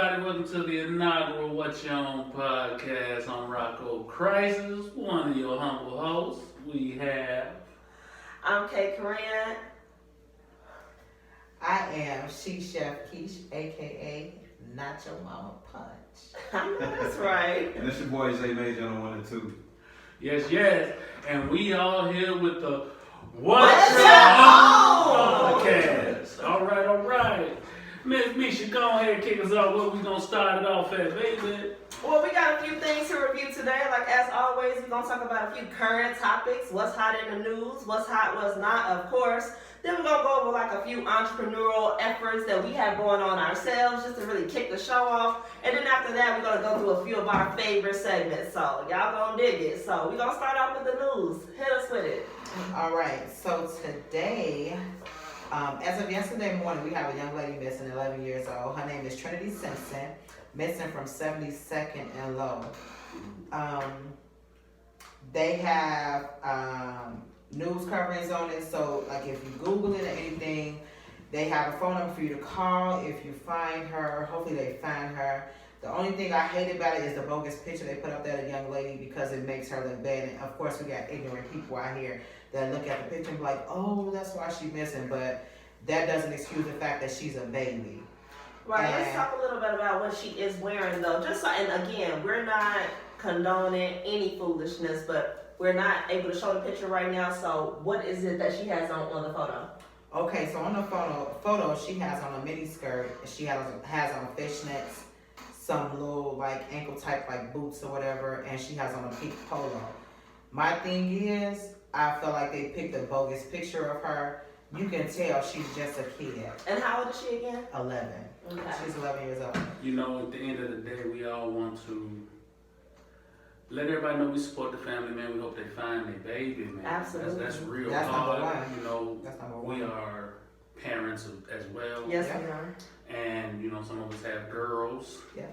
everybody. Welcome to the inaugural What You On podcast. I'm Rocco Crisis, one of your humble hosts. We have... I'm Kay Korean. I am SheChef Kish, aka Not Your Mama Punch. I know that's right. And it's your boy Zay Major on the 1 and 2. Yes. And we all here with the What's You Your On On? podcast. All right. Miss Misha, go ahead and kick us off. Where we gonna start it off at, baby? Well, we got a few things to review today. Like as always, we're gonna talk about a few current topics, what's hot in the news, what's hot, what's not, of course. Then we're gonna go over like a few entrepreneurial efforts that we have going on ourselves just to really kick the show off. And then after that, we're gonna go through a few of our favorite segments. So y'all gonna dig it. So we're gonna start off with the news. Hit us with it. All right, so today, as of yesterday morning, we have a young lady missing, 11 years old. Her name is Trinity Simpson, missing from 72nd and Low. They have news coverings on it, so like if you Google it or anything, they have a phone number for you to call if you find her. Hopefully they find her. The only thing I hate about it is the bogus picture they put up there of the young lady because it makes her look bad. And of course, we got ignorant people out here that look at the picture and be like, oh, that's why she's missing. But that doesn't excuse the fact that she's a baby. Right, let's talk a little bit about what she is wearing though. Just so, and again, we're not condoning any foolishness, but we're not able to show the picture right now. So what is it that she has on the photo? Okay, so on the photo she has on a mini skirt. She has on fishnets, some little like ankle type like boots or whatever, and she has on a pink polo. My thing is, I feel like they picked a bogus picture of her. You can tell she's just a kid. And how old is she again? 11. Okay. She's 11 years old. You know, at the end of the day, we all want to let everybody know we support the family, man. We hope they find their baby, man. Absolutely. That's real That's hard. number one. You know, That's number we one. are parents as well. Yes, Yeah. we are. And, you know, some of us have girls. Yeah.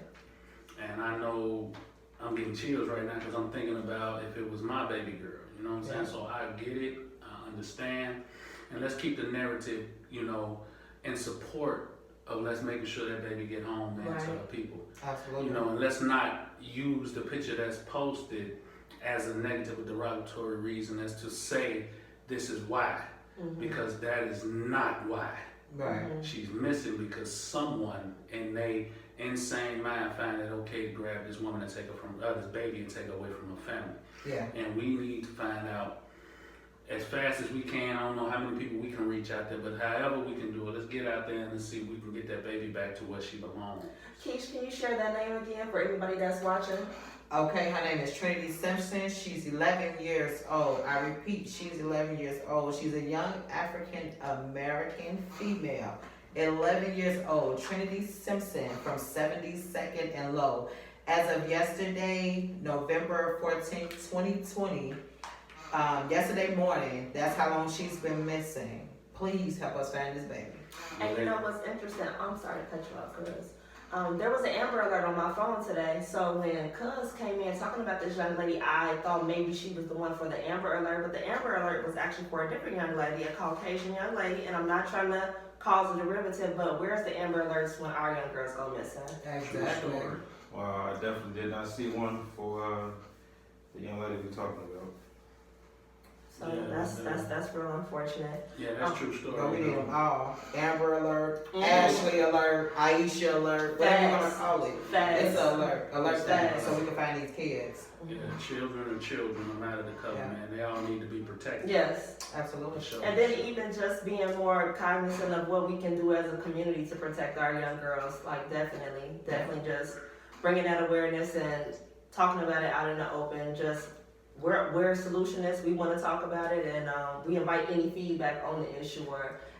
And I know I'm getting chills right now because I'm thinking about if it was my baby girl. You know what I'm saying? Yeah. So I get it. I understand. And let's keep the narrative, you know, in support of let's making sure that baby get home, man, to Right. our people. Absolutely. You know, and let's not use the picture that's posted as a negative or derogatory reason as to say this is why, because that is not why. Right. She's missing because someone in their insane mind find it okay to grab this woman and take her from this baby and take her away from her family. Yeah. And we need to find out as fast as we can. I don't know how many people we can reach out there, but however we can do it, let's get out there and see if we can get that baby back to where she belongs. Keish, can you share that name again for everybody that's watching? Okay, her name is Trinity Simpson. She's 11 years old. I repeat, she's 11 years old. She's a young African American female. 11 years old. Trinity Simpson from 72nd and Low. As of yesterday, November 14th, 2020, yesterday morning, that's how long she's been missing. Please help us find this baby. And you know what's interesting? I'm sorry to cut you off, Cuz. There was an Amber Alert on my phone today, so when Cuz came in talking about this young lady, I thought maybe she was the one for the Amber Alert, but the Amber Alert was actually for a different young lady, a Caucasian young lady, and I'm not trying to cause a derivative, but where's the Amber Alerts when our young girls go missing? Exactly. Well, I definitely did not see one for the young lady we're talking about. So Yeah, that's real unfortunate. Yeah, that's true story. But we need them all. Amber Alert, Mhm. Ashley Alert, Aisha Alert, whatever you want to Facts. call it. Facts. It's an alert. Alert them Facts. so we can find these kids. Yeah, children are children, no matter the color, Yeah. man. They all need to be protected. Yes. Absolutely. For sure. And then even just being more cognizant of what we can do as a community to protect our young girls, like definitely just bringing that awareness and talking about it out in the open. Just we're solutionists. We want to talk about it, and we invite any feedback on the issue.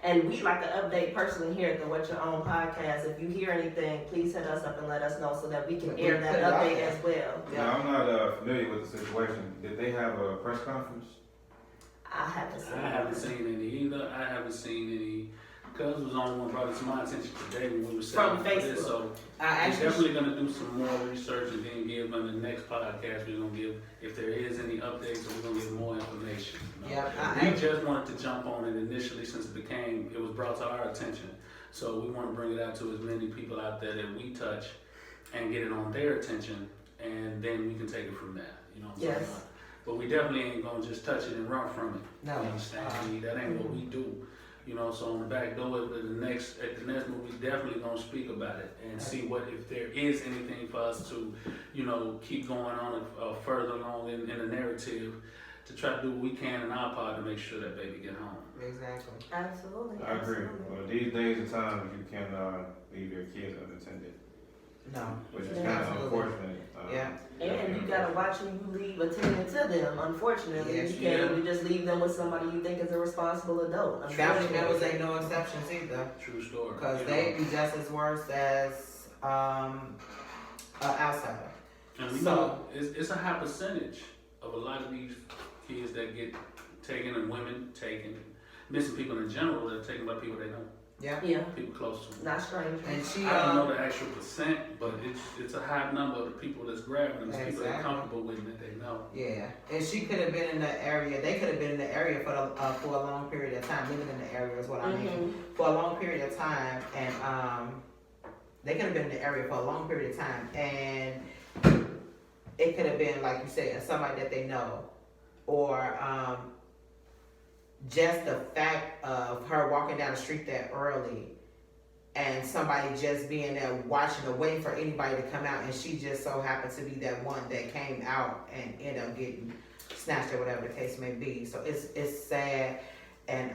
And we like to update personally here at the What Your Own podcast. If you hear anything, please hit us up and let us know so that we can air that update as well. Now, I'm not familiar with the situation. Did they have a press conference? I haven't seen. I haven't seen any either. I haven't seen any. Cuz was the only one brought it to my attention today when we were From setting for this. Facebook. So I we're actually, definitely gonna do some more research and then give on the next podcast. We're gonna give if there is any updates, or we're gonna give more information. You know? Yeah, We just wanted to jump on it initially since it was brought to our attention. So we want to bring it out to as many people out there that we touch and get it on their attention, and then we can take it from there. You know what I'm Yes. saying? But we definitely ain't gonna just touch it and run from it. No. You understand? That ain't what we do. You know, so on the back door at the next move, we definitely gonna speak about it and see what if there is anything for us to, you know, keep going on further along in the narrative to try to do what we can in our part to make sure that baby get home. Exactly. Absolutely. I agree. absolutely. Well, these days and times, you can leave your kids unattended, No. which is Yeah. kind of Absolutely. unfortunate. Yeah. And you gotta watch who you leave attending to them. Unfortunately, Yes, you can't yeah. even just leave them with somebody you think is a responsible adult. Family members Unfortunately. ain't no exceptions either. True story. Because You they know? be just as worse as an outsider. And we So- know it's a high percentage of a lot of these kids that get taken and women taken, missing people in general that are taken by people they know, Yeah. Yeah, people close to them. not strange. And she, I don't know the actual percent, but it's a high number of the people that's grabbing them, it's people that are Exactly. comfortable with and that they know. yeah, and she could have been in the area. They could have been in the area for a long period of time, living in the area is what I mean, for a long period of time, and they could have been in the area for a long period of time, and it could have been like you said, somebody that they know, or just the fact of her walking down the street that early and somebody just being there watching or waiting for anybody to come out, and she just so happened to be that one that came out and ended up getting snatched or whatever the case may be. So it's sad and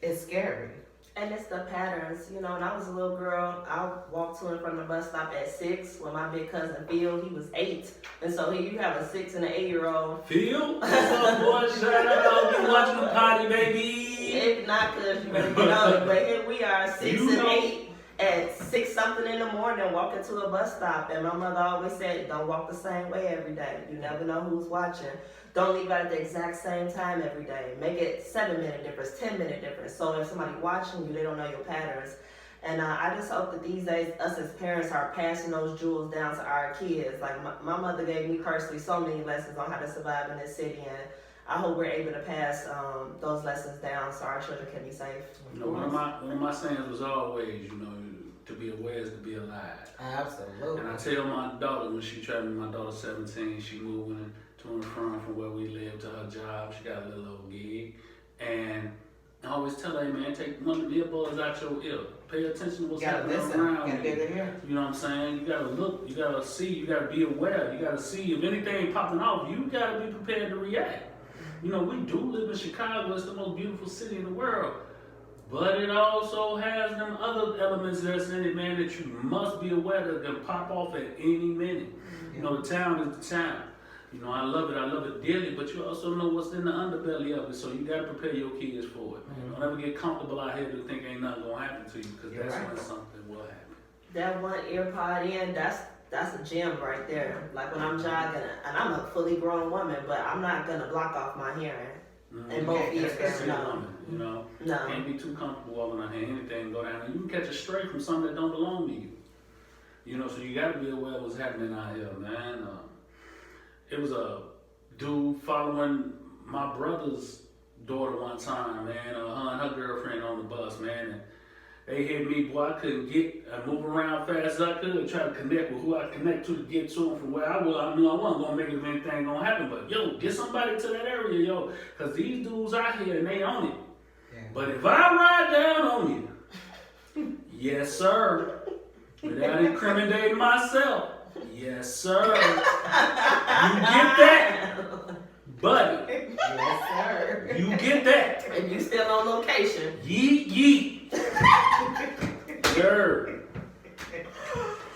it's scary. And it's the patterns, you know. When I was a little girl, I walked to and from the bus stop at 6 when my big cousin Phil, he was 8. And so here you have a 6 and an 8-year-old. Phil, what's up, boy? Shout out, be watching the party, baby. If not, cause you better get on it. But here we are, 6 You and know. 8 at 6 something in the morning, walking to a bus stop. And my mother always said, don't walk the same way every day. You never know who's watching. Don't leave out at the exact same time every day. Make it 7-minute difference, 10-minute difference. So if somebody watching you, they don't know your patterns. And I just hope that these days, us as parents are passing those jewels down to our kids. Like my mother gave me personally so many lessons on how to survive in this city, and I hope we're able to pass those lessons down so our children can be safe. You know, one of my sayings was always, you know, to be aware is to be alive. Absolutely. And I tell my daughter when she traveling, my daughter's 17, she moving to and from where we live to her job. She got a little old gig. And I always tell her, hey man, take one of the earbuds out your ear. Pay attention to what's You gotta happening listen. around You gotta be you. able to hear. You know what I'm saying? You gotta look, you gotta see, you gotta be aware, you gotta see if anything popping off, you gotta be prepared to react. You know, we do live in Chicago, it's the most beautiful city in the world. But it also has them other elements that's in it, man, that you must be aware that can pop off at any minute. You know, the town is the town. You know, I love it dearly, but you also know what's in the underbelly of it, so you gotta prepare your kids for it. Man. Don't ever get comfortable out here to think ain't nothing gonna happen to you, because that's right. when something will happen. That one ear pod in, that's a gem right there. Like when I'm jogging, and I'm a fully grown woman, but I'm not gonna block off my hearing. And both Okay, ears, Especially a no. woman, you know. No. Can't be too comfortable walking out here, anything go down. And you can catch a stray from something that don't belong to you. You know, so you gotta be aware of what's happening out here, man. It was a dude following my brother's daughter one time, man. Her and her girlfriend on the bus, man. And they hit me, boy. I couldn't move around fast as I could, try to connect with who I connect to get to them from where I was. I knew I wasn't gonna make it if anything gonna happen, but yo, get somebody to that area, yo, cause these dudes out here and they own it. Yeah. But if I ride down on you, yes sir, without incriminating myself, yes sir, you get that, buddy, Yes, sir. you get that, And you still on location. yeet yeet. Girl.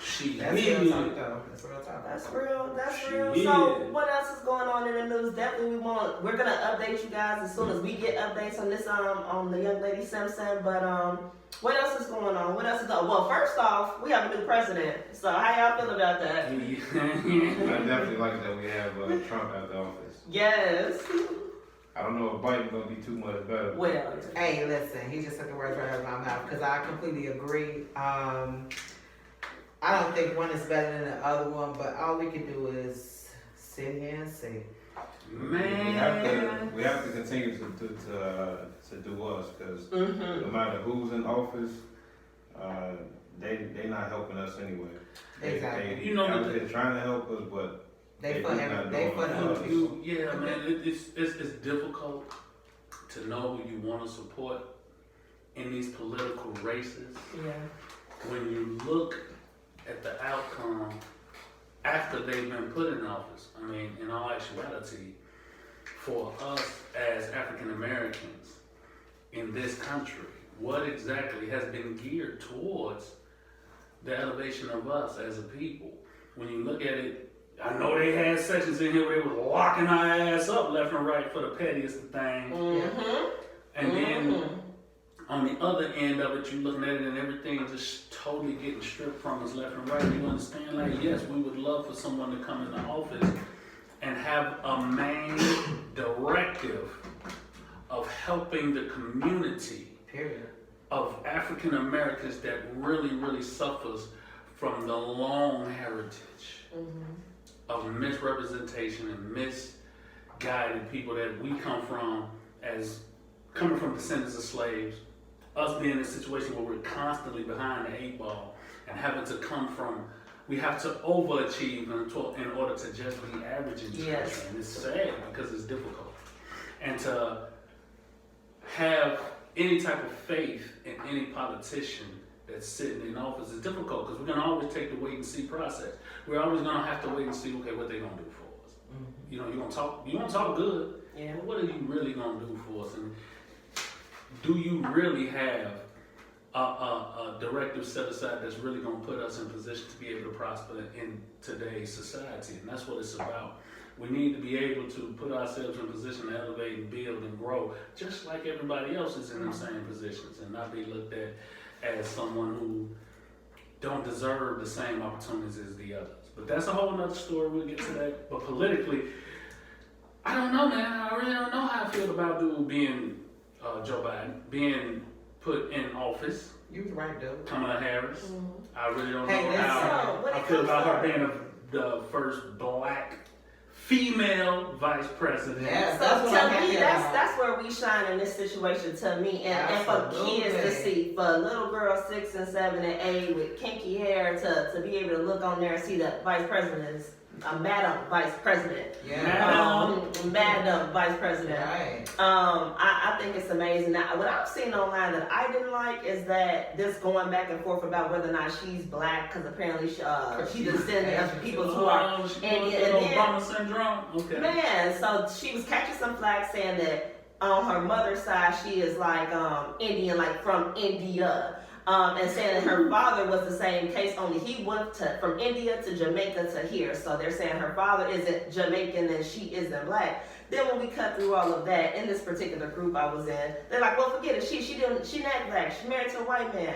She That's real is. talk, though. That's real talk. That's real. That's She real. is. So what else is going on in the news? Definitely we're gonna update you guys as soon as we get updates on this on the young lady Simpson. But what else is going on? What else is going? Well, first off, we have a new president. So how y'all feel about that? I definitely like that we have Trump at the office. Yes. I don't know if Biden's gonna be too much better. Well, Hey, listen, he just took the words right out of my mouth because I completely agree. I don't think one is better than the other one, but all we can do is sit here and see. Man. We have to continue to do us because mm-hmm. no matter who's in office, they not helping us anyway. Exactly. They You know, they're trying to help us, but They for just every, not they doing for it the for us. yeah, man, it's difficult to know who you want to support in these political races. Yeah. When you look at the outcome after they've been put in office, I mean, in all actuality, for us as African Americans in this country, what exactly has been geared towards the elevation of us as a people? When you look at it, I know they had sections in here where they was locking our ass up left and right for the pettiest of things. Mm-hmm. And then on the other end of it, you looking at it and everything just totally getting stripped from us left and right. You understand? Like, yes, we would love for someone to come into office and have a main directive of helping the community period. of African Americans that really, really suffers from the long heritage of misrepresentation and misguided people that we come from as coming from descendants of slaves, us being in a situation where we're constantly behind the 8 ball and having to come from, we have to overachieve in order to just be average in this country. And it's sad because it's difficult. And to have any type of faith in any politician that's sitting in office is difficult because we're going to always take the wait and see process. We're always going to have to wait and see, okay, what they're going to do for us. You know, you want to talk good, but what are you really going to do for us? And do you really have a directive set aside that's really going to put us in position to be able to prosper in today's society? And that's what it's about. We need to be able to put ourselves in position to elevate and build and grow, just like everybody else is in the same positions, and not be looked at as someone who don't deserve the same opportunities as the others. But that's a whole nother story. We'll get to that. But politically, I don't know, man. I really don't know how I feel about dude being Joe Biden being put in office. You was right, dude. Kamala Harris. I really don't Hey, know how so I feel about her being the first black female vice president. Yes, So that's what I'm to me, happy about. that's where we shine in this situation. To me, and for kids to see, for little girls 6 and 7 and 8 with kinky hair to be able to look on there and see that vice president is a madam vice president. Madam vice president. Right. I think it's amazing. Now, what I've seen online that I didn't like is that this going back and forth about whether or not she's black, because apparently she descended of people who are Indian. Obama syndrome. Okay. Man, so she was catching some flack saying that on her mother's side she is like Indian, like from India. And saying that her father was the same case, only he went from India to Jamaica to here. So they're saying her father isn't Jamaican and she isn't black. Then when we cut through all of that, in this particular group I was in, they're like, well, forget it. She not black. She married to a white man.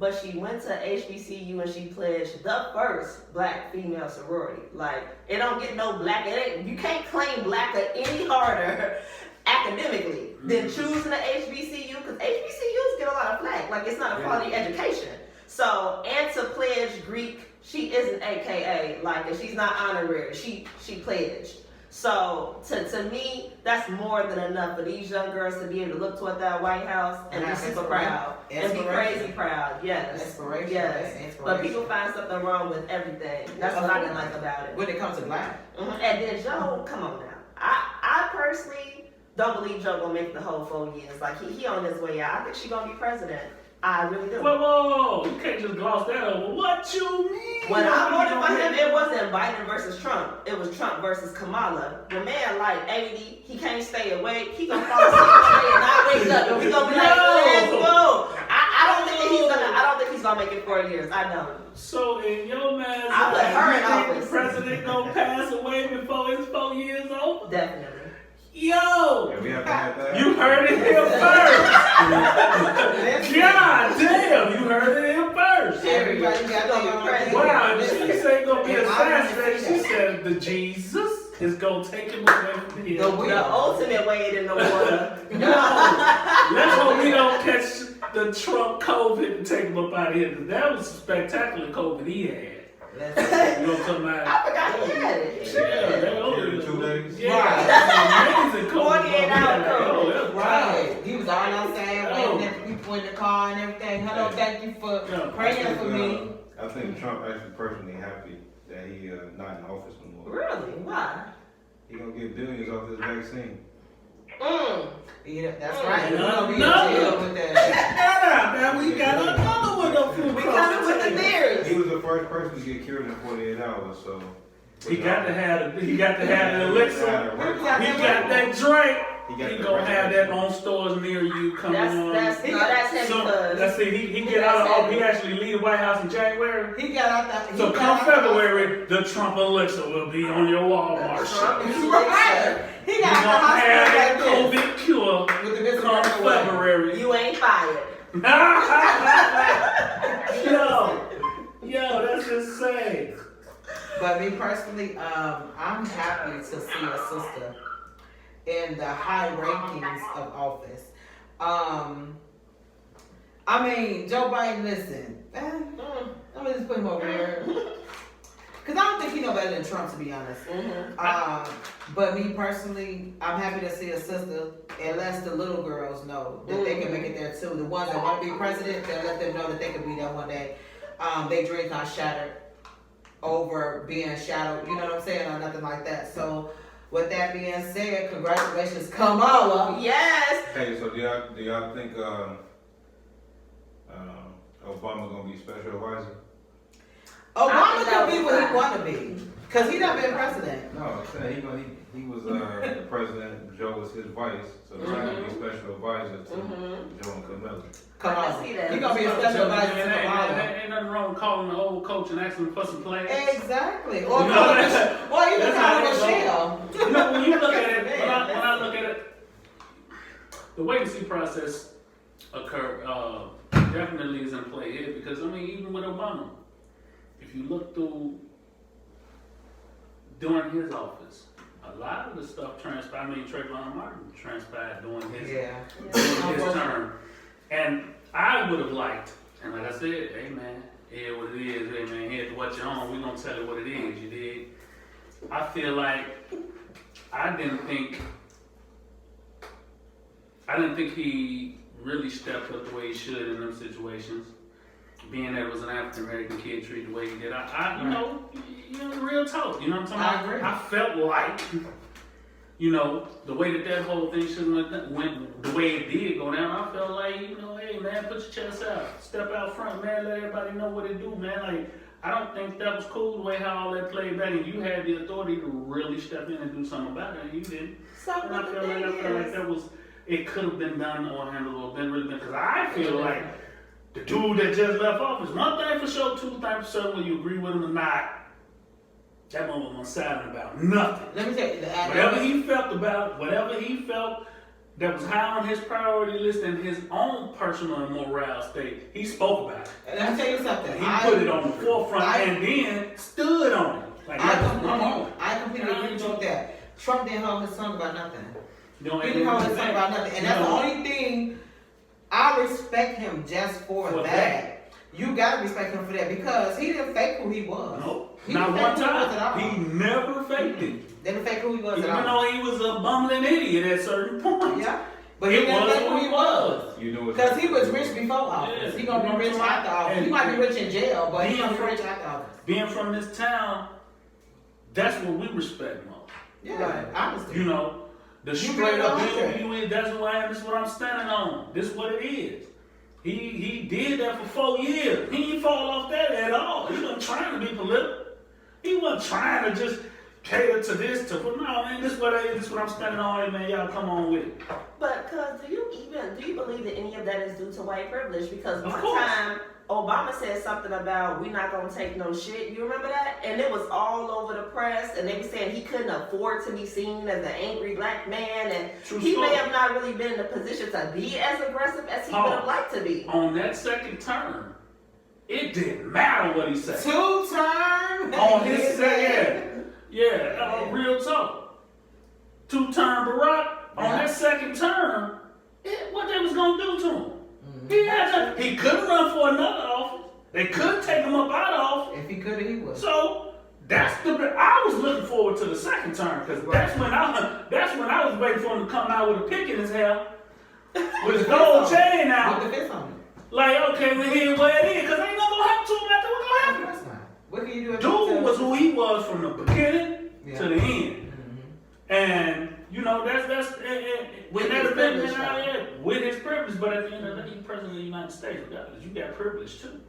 But she went to HBCU and she pledged the first black female sorority. Like, it don't get no black. You can't claim black any harder academically than choosing an HBCU, because HBCUs get a lot of flack. Like, it's not a quality education. So, and to pledge Greek, she isn't AKA, like, and she's not honorary. She pledged. So, to me, that's more than enough for these young girls to be able to look toward that White House and be super proud. And be crazy proud. Yes. Inspiration. Yes. Inspiration. But people find something wrong with everything. That's what I didn't like about it. When it comes to black. And then Joe, come on now. I personally don't believe Joe gonna make it the whole 4 years. Like, he on his way out. I think she gonna be president. I really do. Whoa, you can't just gloss that over. What you mean? When I voted for him, it wasn't Biden versus Trump. It was Trump versus Kamala. The man, like 80, he can't stay awake. He gonna fall asleep one day and not wake up. And we gonna be like, let's go. I don't think he's gonna make it 4 years. I don't. So in your man's I put her in you think office. the president gonna pass away before his 4 years over? Definitely. Yo! Yeah, we have to have that. You heard it here first! God damn, you heard it here first! Everybody got their crazy. Wow, she said gonna be And I didn't assassinated. see She said the Jesus is gonna take him away from here. The ultimate wade in the water. Let's hope we don't catch the Trump COVID and take him up out of here. 'Cause that was spectacular COVID he had. You know what I'm talking about? I forgot he had it. He sure did. that was 2 days. Yeah, that's amazing COVID. 48 hour COVID. Oh, that's wild. Right. He was all outside waiting at the people people in the car and everything. Hello, Yeah. thank you for Yeah. praying for me. I think Trump actually personally happy that he not in office no more. Really? Why? He gonna get billions off this vaccine. Yeah, that's right. We're gonna be in No. jail with that. Man, we got another one up here. We coming with the theories. He was the first person to get cured in 48 hours, so. He got to have the elixir. He got that drink. He gonna have that on stores near you. Come on. That's heavy Let's see. He get out of office. He actually leave the White House in January. He got out that. So come February, the Trump elixir will be on your Walmart shelf. Right. He You got gonna out have that the hospital COVID cure with the business come away. February. You ain't fired. Yo, that's insane. But me personally, I'm happy to see a sister in the high rankings of office. I mean, Joe Biden, listen, let me just put him over here. Because I don't think he know better than Trump, to be honest. But me personally, I'm happy to see a sister and let the little girls know that they can make it there too. The ones that want to be president, they'll let them know that they can be there one day. They dreams not shattered over being shadowed, you know what I'm saying, or nothing like that. So with that being said, congratulations, Kamala. Yes. Hey, so do y'all think Obama gonna be special advisor? Obama can be what he want to be, cause he not been president. No, I'm saying he was the president. Joe was his vice, so he's not gonna be special advisor to Joe and Camilla. Kamala, see that. he gonna be a special advisor to Ain't Kamala. nothing wrong with calling the old coach and asking him for some plays. Exactly. Or You know, even that's how call it Michelle. You know, when you look at it, when I look at it, the wait and see process definitely is in play here because I mean, even with Obama, if you look through during his office, a lot of the stuff transpired. I mean, Trayvon Martin transpired during his term, and I would have liked, and like I said, hey man, here's what it is, hey man, here's what you're on. We're gonna tell you what it is. You did. I feel like I didn't think he really stepped up the way he should in them situations. Being that it was an African American kid treated the way he did, you know, real talk. You know what I'm talking about? I agree. I felt like, you know, the way that whole thing should went the way it did go down. I felt like, you know, hey man, put your chest out, step out front, man, let everybody know what it do, man. Like, I don't think that was cool the way how all that played back, and you had the authority to really step in and do something about it, and you didn't. So And I feel like that was, it could have been done or handled or been really done, because I feel like the dude that just left office, one thing for sure, two things for certain, whether you agree with him or not, that moment was silent about nothing. Let me tell you, Whatever he felt that was high on his priority list in his own personal and morale state, he spoke about it. let me tell you something. He put it on the forefront and then stood on it. Like, I completely agree with you with that. Trump didn't hold his tongue about nothing. He didn't hold his tongue about nothing. And that's the only thing I respect him just for that. You gotta respect him for that because he didn't fake who he was. Nope. He Not didn't one fake who he was at time. all. He never faked it. Didn't fake who he was Even at all. though he was a bumbling idiot at certain points. Yeah. But he didn't fake who he was. You know what? Because he was rich before office. Yeah. He gonna be rich after office. He might be rich in jail, but he gonna be rich after office. Being from this town, that's what we respect most. Yeah, right. Honestly. You know, the straight up that's who I am, this is what I'm standing on. This is what it is. He did that for 4 years. He didn't fall off that at all. He wasn't trying to be political. He wasn't trying to just cater to this, no man, this is what I'm standing on, hey man, y'all come on with it. But cuz do you believe that any of that is due to white privilege? Because Of one course. time Obama said something about we not gonna take no shit. You remember that? And it was all over the press, and they were saying he couldn't afford to be seen as an angry black man, and True he story. may have not really been in the position to be as aggressive as he would have liked to be. On that second term, it didn't matter what he said. 2-term. On his second, real talk. 2-term Barack, on that second term, what they was gonna do to him? He couldn't run for another office. They couldn't take him up out of office. If he could, he would. So I was looking forward to the second term because that's when I was waiting for him to come out with a pick in his hair with his gold chain out. With the fist on it. Like, okay, well, here's what it is, because ain't nothing gonna happen to him after what's gonna happen. Of course not. What can you do? Dude was who he was from the beginning to the end. Mm-hmm. And, you know, that's With never his been privilege, out here with his privilege, but at the end of the day, he's president of the United States. You got privilege too.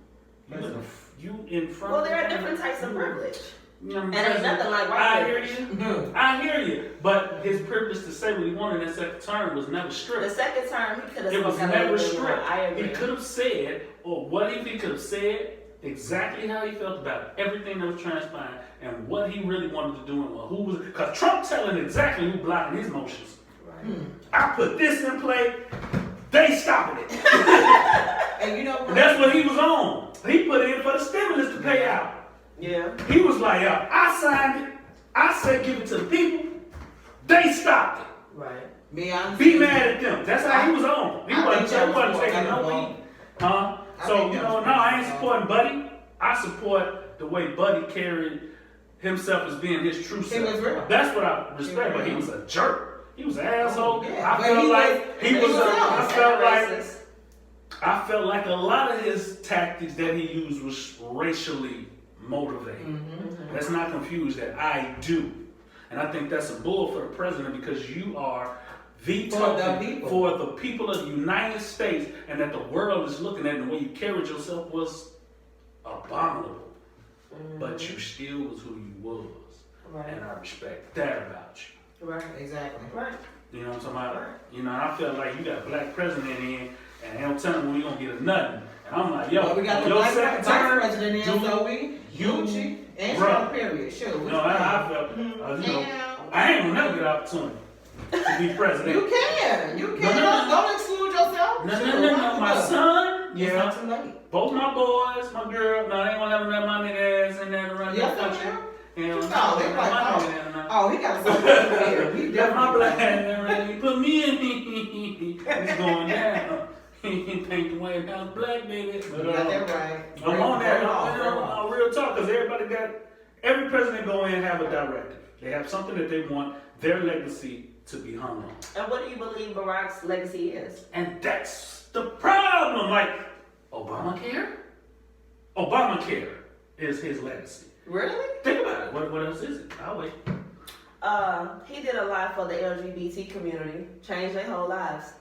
You in front Well, of there are different types of privilege. You know, And ain't nothing like white I hear privilege. you. I hear you. But his privilege to say what he wanted in that second term was never The stripped. second term, he could have It was never stripped. I agree. He could have said, or what if he could have said exactly how he felt about everything that was transpiring and what he really wanted to do and who was. Because Trump telling exactly who blocking his motions. Right. I put this in play. They stopping it. And you know what? That's what he was on. He put in for the stimulus to pay out. Yeah. He was like, I signed it. I said give it to the people. They stopped it. Right. Me, I'm Be mad at them. That's how he was on. He I wasn't think that was taking more no like heat. Huh? I So, think you that know, was no, more I ain't like supporting Buddy. I support the way Buddy carried himself as being his true He self. was real. That's what I respect, but he real. was a jerk. He was an asshole. Yeah, I but felt he like was- he was he was I honest felt And like racist. I felt like a lot of his tactics that he used was racially motivated. Mm-hmm. Let's not confuse that. I do. And I think that's a bull for the president because you are the For token the people. for the people of the United States and that the world is looking at and the way you carried yourself was abominable. But you still was who you was. Right. And I respect that about you. Right. Exactly. Right. You know what I'm talking about? Right. You know, I feel like you got a black president in and they don't tell him when you gonna get a nothing. And I'm like, yo, Well, we got the your black second vice term, president in, dude, so we, you, Gucci, and bruh. Trump, period. Sure. No, I felt, you know, Yeah. I ain't gonna never get an opportunity to be president. You can. You can. No. Don't exclude yourself. No, Sure, no, no, no. look. My son, It's yeah, not too late. both my boys, my girl. No, they ain't gonna never let my nigga ass in there to run Yes, their I country. will. You know, No, they my like, nigga in there. Oh, he got something there. He Got my black definitely. ass in there. He put me in. It's going down. He paint the White House black, baby. You But, got that right. I'm on that. Very well. Real talk, because every president go in and have a directive. They have something that they want their legacy to be hung on. And what do you believe Barack's legacy is? And that's the problem. Like, Obamacare? Obamacare is his legacy. Really? Think about it. What else is it? I'll wait. He did a lot for the LGBT community, changed their whole lives.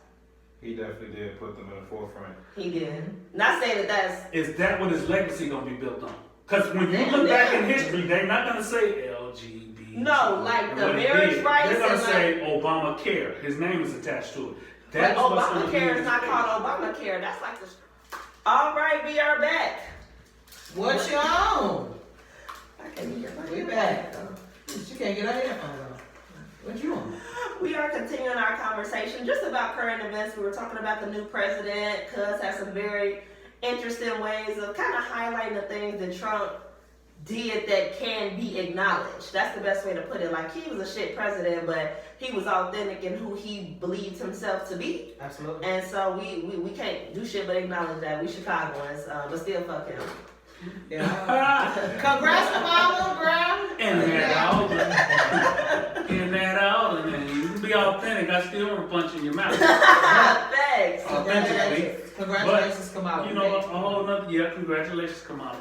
He definitely did put them in the forefront. He did. Not saying that that's Is that what his legacy gonna be built on? Because when you Yeah, look back yeah. in history, they're not gonna say LGBT. No, like and the what he marriage did. rights They're gonna and say Obamacare. His name is attached to it. but That's what's gonna be Obamacare his is not legacy. called Obamacare. That's like the. All right, we are back. What you on? I can't hear my We back. She can't get her headphones on. What you on? We are continuing our conversation just about current events. We were talking about the new president. Cuz has some very interesting ways of kind of highlighting the things that Trump did that can be acknowledged. That's the best way to put it. Like, he was a shit president, but he was authentic in who he believed himself to be. Absolutely. And so we can't do shit but acknowledge that. We Chicagoans, but still fuck him. Yeah. Congrats to my little girl. And that all, and that all, and then you can be authentic. I still want to punch in your mouth. Thanks. Authentically. Congratulations, Kamala. You know, a whole nother, congratulations, Kamala.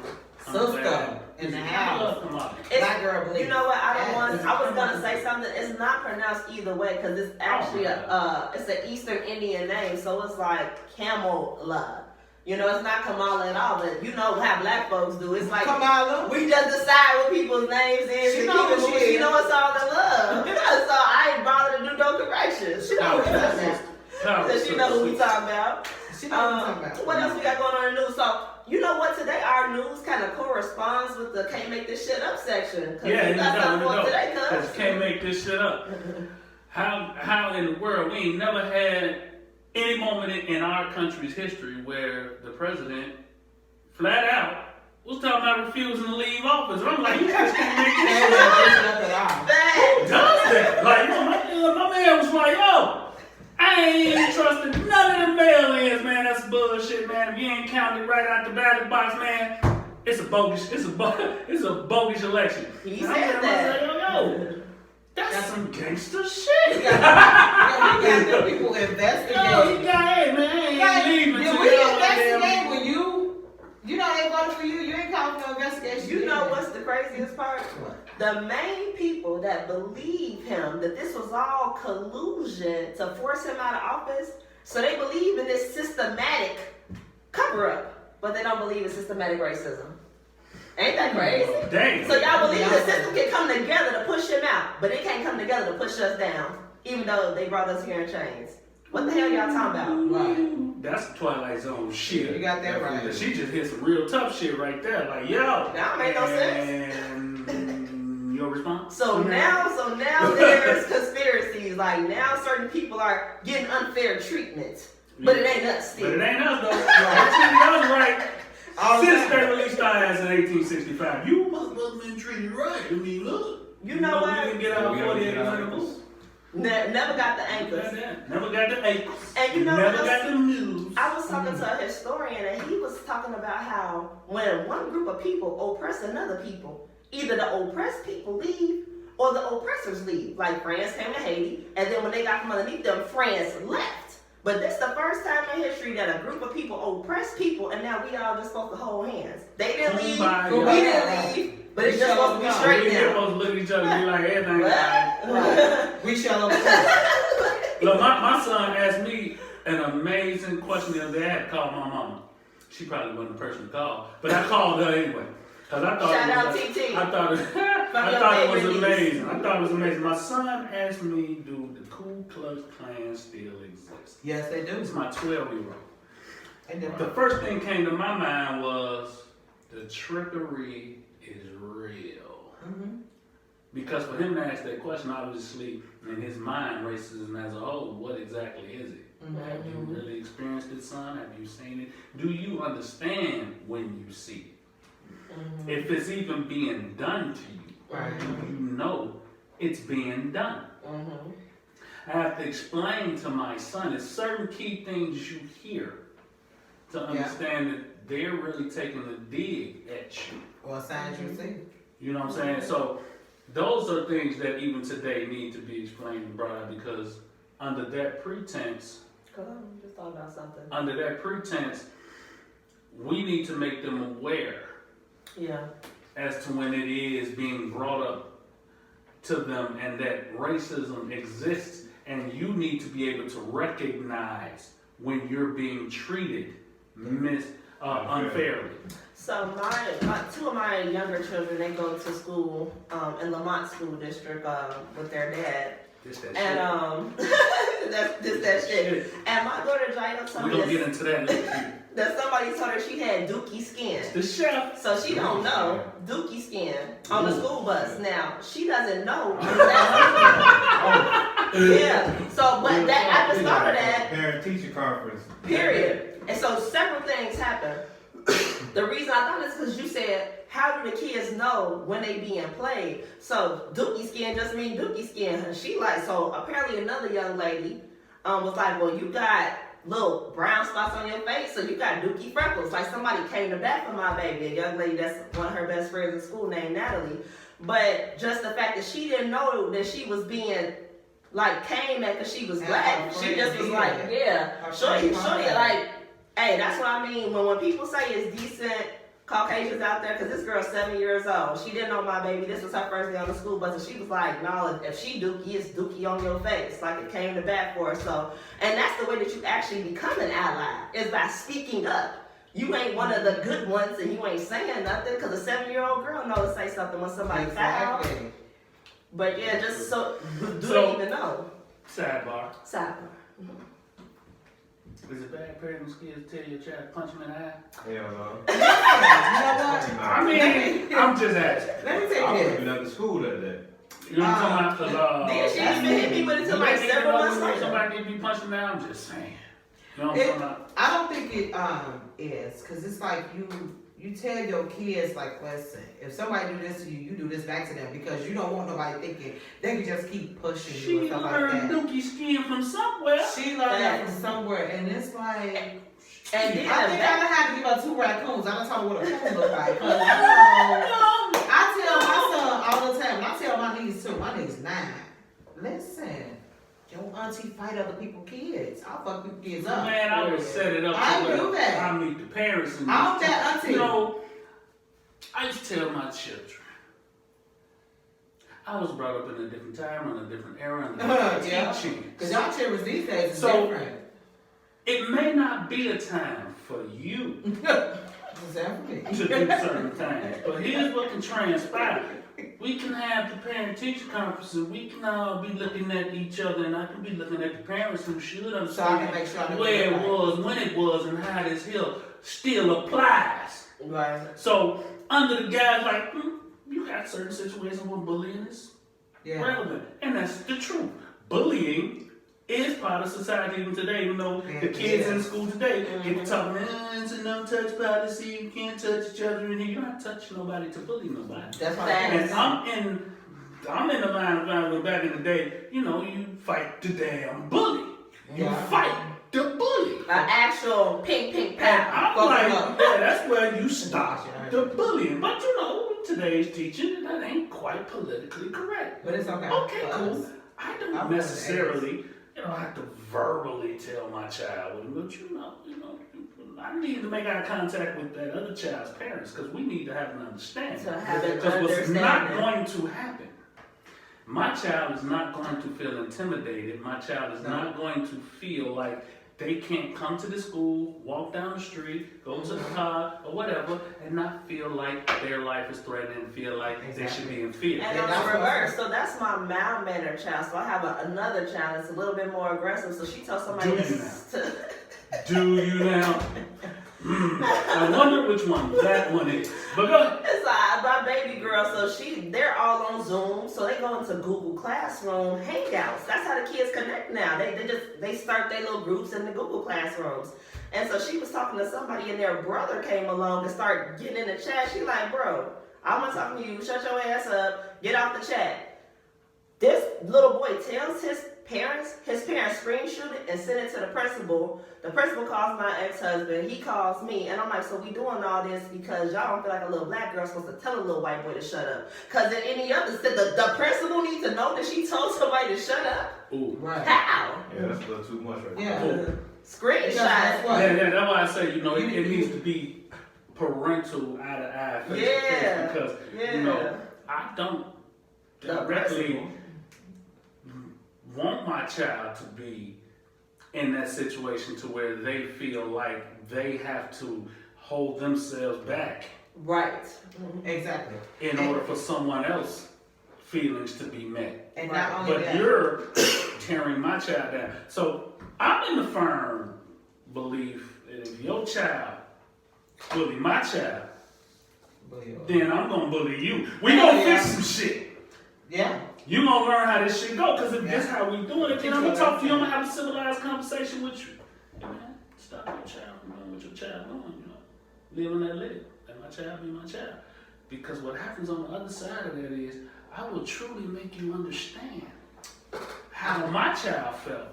I'm Sister glad. in the I house. love Kamala. Black girl believe. You know what? I don't want. Yes. I was gonna say something. It's not pronounced either way because it's actually it's an Eastern Indian name, so it's like Kamala. You know, it's not Kamala at all. But you know how black folks do. It's like Kamala. we just decide what people's names is. She to know keep who it- she She is. know it's all in love. So I ain't bothered to do no corrections. She know what we talking about. So she know who we talking about. She know what I'm talking about. What else we got going on in the news? So, you know what? Today our news kind of corresponds with the "Can't Make This Shit Up" section. Yeah, we got something for today, Because cuz. you can't make this shit up. How in the world, we ain't never had any moment in our country's history where the president flat out was talking about refusing to leave office. And I'm like, you just can't make this shit up. Facts. Does that? Like, my man was like, yo, I ain't even trusting none of the mail-ins, man. That's bullshit, man. If you ain't counting it right out the ballot box, man, it's a bogus election. He And said I'm that. like, yo, That's some gangster You shit. got them people Yo, investigating. you got, hey man, Like, ain't leaving did till we y'all investigate when you know they voted for you ain't calling for investigation. You know what's the craziest part? What? The main people that believe him that this was all collusion to force him out of office, so they believe in this systematic cover up, but they don't believe in systematic racism. Ain't that crazy? Dang. So y'all believe the system can come together to push him out, but it can't come together to push us down, even though they brought us here in chains. What the hell y'all talking about? Right. That's Twilight Zone shit. You got that right. She just hit some real tough shit right there. Like, yo. That don't make no sense. And your response? So now there's conspiracies. Like now certain people are getting unfair treatment, but it ain't us But it still. ain't us though. That was right. All Since the they time. released our ass in 1865, you must have been treated right. I mean, look. You know what? We didn't get our 48 ankles. Never got the ankles. Never got the ankles. And you know Never what got else? the mules. I was talking to a historian and he was talking about how when one group of people oppress another people, either the oppressed people leave or the oppressors leave. Like France came to Haiti, and then when they got from underneath them, France left. But this the first time in history that a group of people oppressed people, and now we all just supposed to hold hands. They didn't leave, we didn't leave, but it's just supposed to be straight We're now. supposed to look at each other and be like, everything right. What? We shall approve. Look, my son asked me an amazing question the other day. I had to call my mama. She probably wasn't the person to call, but I called her anyway. Cause I thought Shout out it was, TT. I thought it, I your thought it was favorite amazing. I thought it was amazing. My son asked me, do the Ku Klux Klan still exist? Yes, they do. It's my 12-year-old. And The first thing came to my mind was the trickery is real. mm-hmm. Because for him to ask that question, obviously, in his mind, racism as a whole, what exactly is it? Have you really experienced it, son? Have you seen it? Do you understand when you see it? If it's even being done to you, Right. you know it's being done. I have to explain to my son, it's certain key things you hear to understand that they're really taking a dig at you. Or signs you see. You know what I'm saying? So those are things that even today need to be explained and brought out, because under that pretense, Just thought about something. under that pretense, we need to make them aware Yeah. as to when it is being brought up to them and that racism exists, and you need to be able to recognize when you're being treated unfairly. So my two of my younger children, they go to school in Lamont School District with their dad. This that And that's that shit. And my daughter Jaya shit. told We me gonna get into that. that somebody told her she had dookie skin. The chef. So she don't know dookie skin on the school bus. Now she doesn't know. Yeah. So but that at the start of that, Parent teacher conference. period. And so several things happen. The reason I thought is because you said, how do the kids know when they being played? So dookie skin just mean dookie skin. And she like, so apparently another young lady was like, well, you got little brown spots on your face, so you got dookie freckles. Like somebody came to bat for my baby, a young lady that's one of her best friends in school named Natalie. But just the fact that she didn't know that she was being like came at because she was black. She just was like, yeah, shorty, like, hey, that's what I mean. When people say it's decent Caucasians out there, because this girl's 7 years old. She didn't know my baby. This was her first day on the school bus, and she was like, no, if she dookie, it's dookie on your face. Like it came to bat for her. So, and that's the way that you actually become an ally, is by speaking up. You ain't one of the good ones, and you ain't saying nothing, because a 7-year-old girl knows to say something when somebody foul. But yeah, just so, do they even know? Sidebar. Sidebar. Is it bad parenting skills to tell your child punch him in the eye? Hell no. I mean, I'm just asking. Let me I tell was you this. even at the school that day. You know what I'm talking about? Then she even hit me with it till like several months later. Somebody need to be punching down. I'm just saying. You know what I'm talking about? I don't think it is, because it's like you tell your kids, like, listen, if somebody do this to you, you do this back to them, because you don't want nobody thinking they can just keep pushing you She and stuff like learned that. dookie skin from somewhere. She learned that from somewhere, and it's like, And then I think I'm gonna have to give her 2 raccoons. I'm gonna tell her what a coon look like. 'Cause, I tell my son all the time, and I tell my niece too. My niece 9. auntie fight other people's kids. I'll fuck people's kids up. Man, I would set it up. I to do where that. I meet the parents and I'm that auntie. You know, I used to tell my children. I was brought up in a different time, in a different era, and yeah. teaching. Because y'all children these days is So, different. It may not be a time for you Exactly. to do certain things, but here's what can transpire. We can have the parent-teacher conference, and we can all be looking at each other, and I can be looking at the parents who should So I understand can make sure I know where it right. was, when it was, and how this here still applies. Right. So, under the guise like, you got certain situations where bullying is Yeah. relevant, and that's the truth. Bullying is part of society even today, even though the kids in school today get to talk, it's a no-touch policy, you can't touch each other in here. You don't have to touch nobody to bully nobody. That's why Facts. And I'm in the line of line where back in the day, you know, you fight the damn bully. You Yeah. fight the bully. An actual pink And pow. I'm like, up. yeah, that's where you stop the bullying. But you know, today's teaching, that ain't quite politically correct. But it's okay. Okay, For cool. us. I I'm don't in necessarily, have to verbally tell my child, but I need to make eye contact with that other child's parents because we need to have an understanding. To have an Because what's not understanding. going to happen, my child is not going to feel intimidated. My child is not going to feel like they can't come to the school, walk down the street, go to the car or whatever, and not feel like their life is threatened and feel like they should be in fear. And Yeah, on that's the what- reverse, so that's my mild-mannered child. So I have another child that's a little bit more aggressive. So she tells somebody Do you to Do you now? I wonder which one that one is. But go ahead. It's my baby girl, so they're all on Zoom, so they go into Google Classroom Hangouts. That's how the kids connect now. They start their little groups in the Google Classrooms. And so she was talking to somebody, and their brother came along and started getting in the chat. She like, bro, I'm not talking to you. Shut your ass up. Get off the chat. This little boy tells his parents screenshot it and send it to the principal. The principal calls my ex-husband. He calls me, and I'm like, so we doing all this because y'all don't feel like a little black girl supposed to tell a little white boy to shut up. Because in any other state, the principal needs to know that she told somebody to shut up. Ooh. Right. How? Yeah, that's a little too much right Yeah. there. Screenshot. That's what- Yeah, that's why I say, it needs to be parental eye-to-eye, face-to-face, because, I don't directly want my child to be in that situation to where they feel like they have to hold themselves back Right. Exactly. in order for someone else's feelings to be met. And Right. not only But that. you're tearing my child down. So I'm in the firm belief that if your child bully my child, then I'm gonna bully you. We gonna fix some shit. Yeah. You gonna learn how this shit go, cause if Yeah. this how we doing it, then I'm gonna talk to you. I'm gonna have a civilized conversation with you. Hey man, stop your child from doing what your child doing. Live and let live. Let my child be my child. Because what happens on the other side of that is, I will truly make you understand how my child felt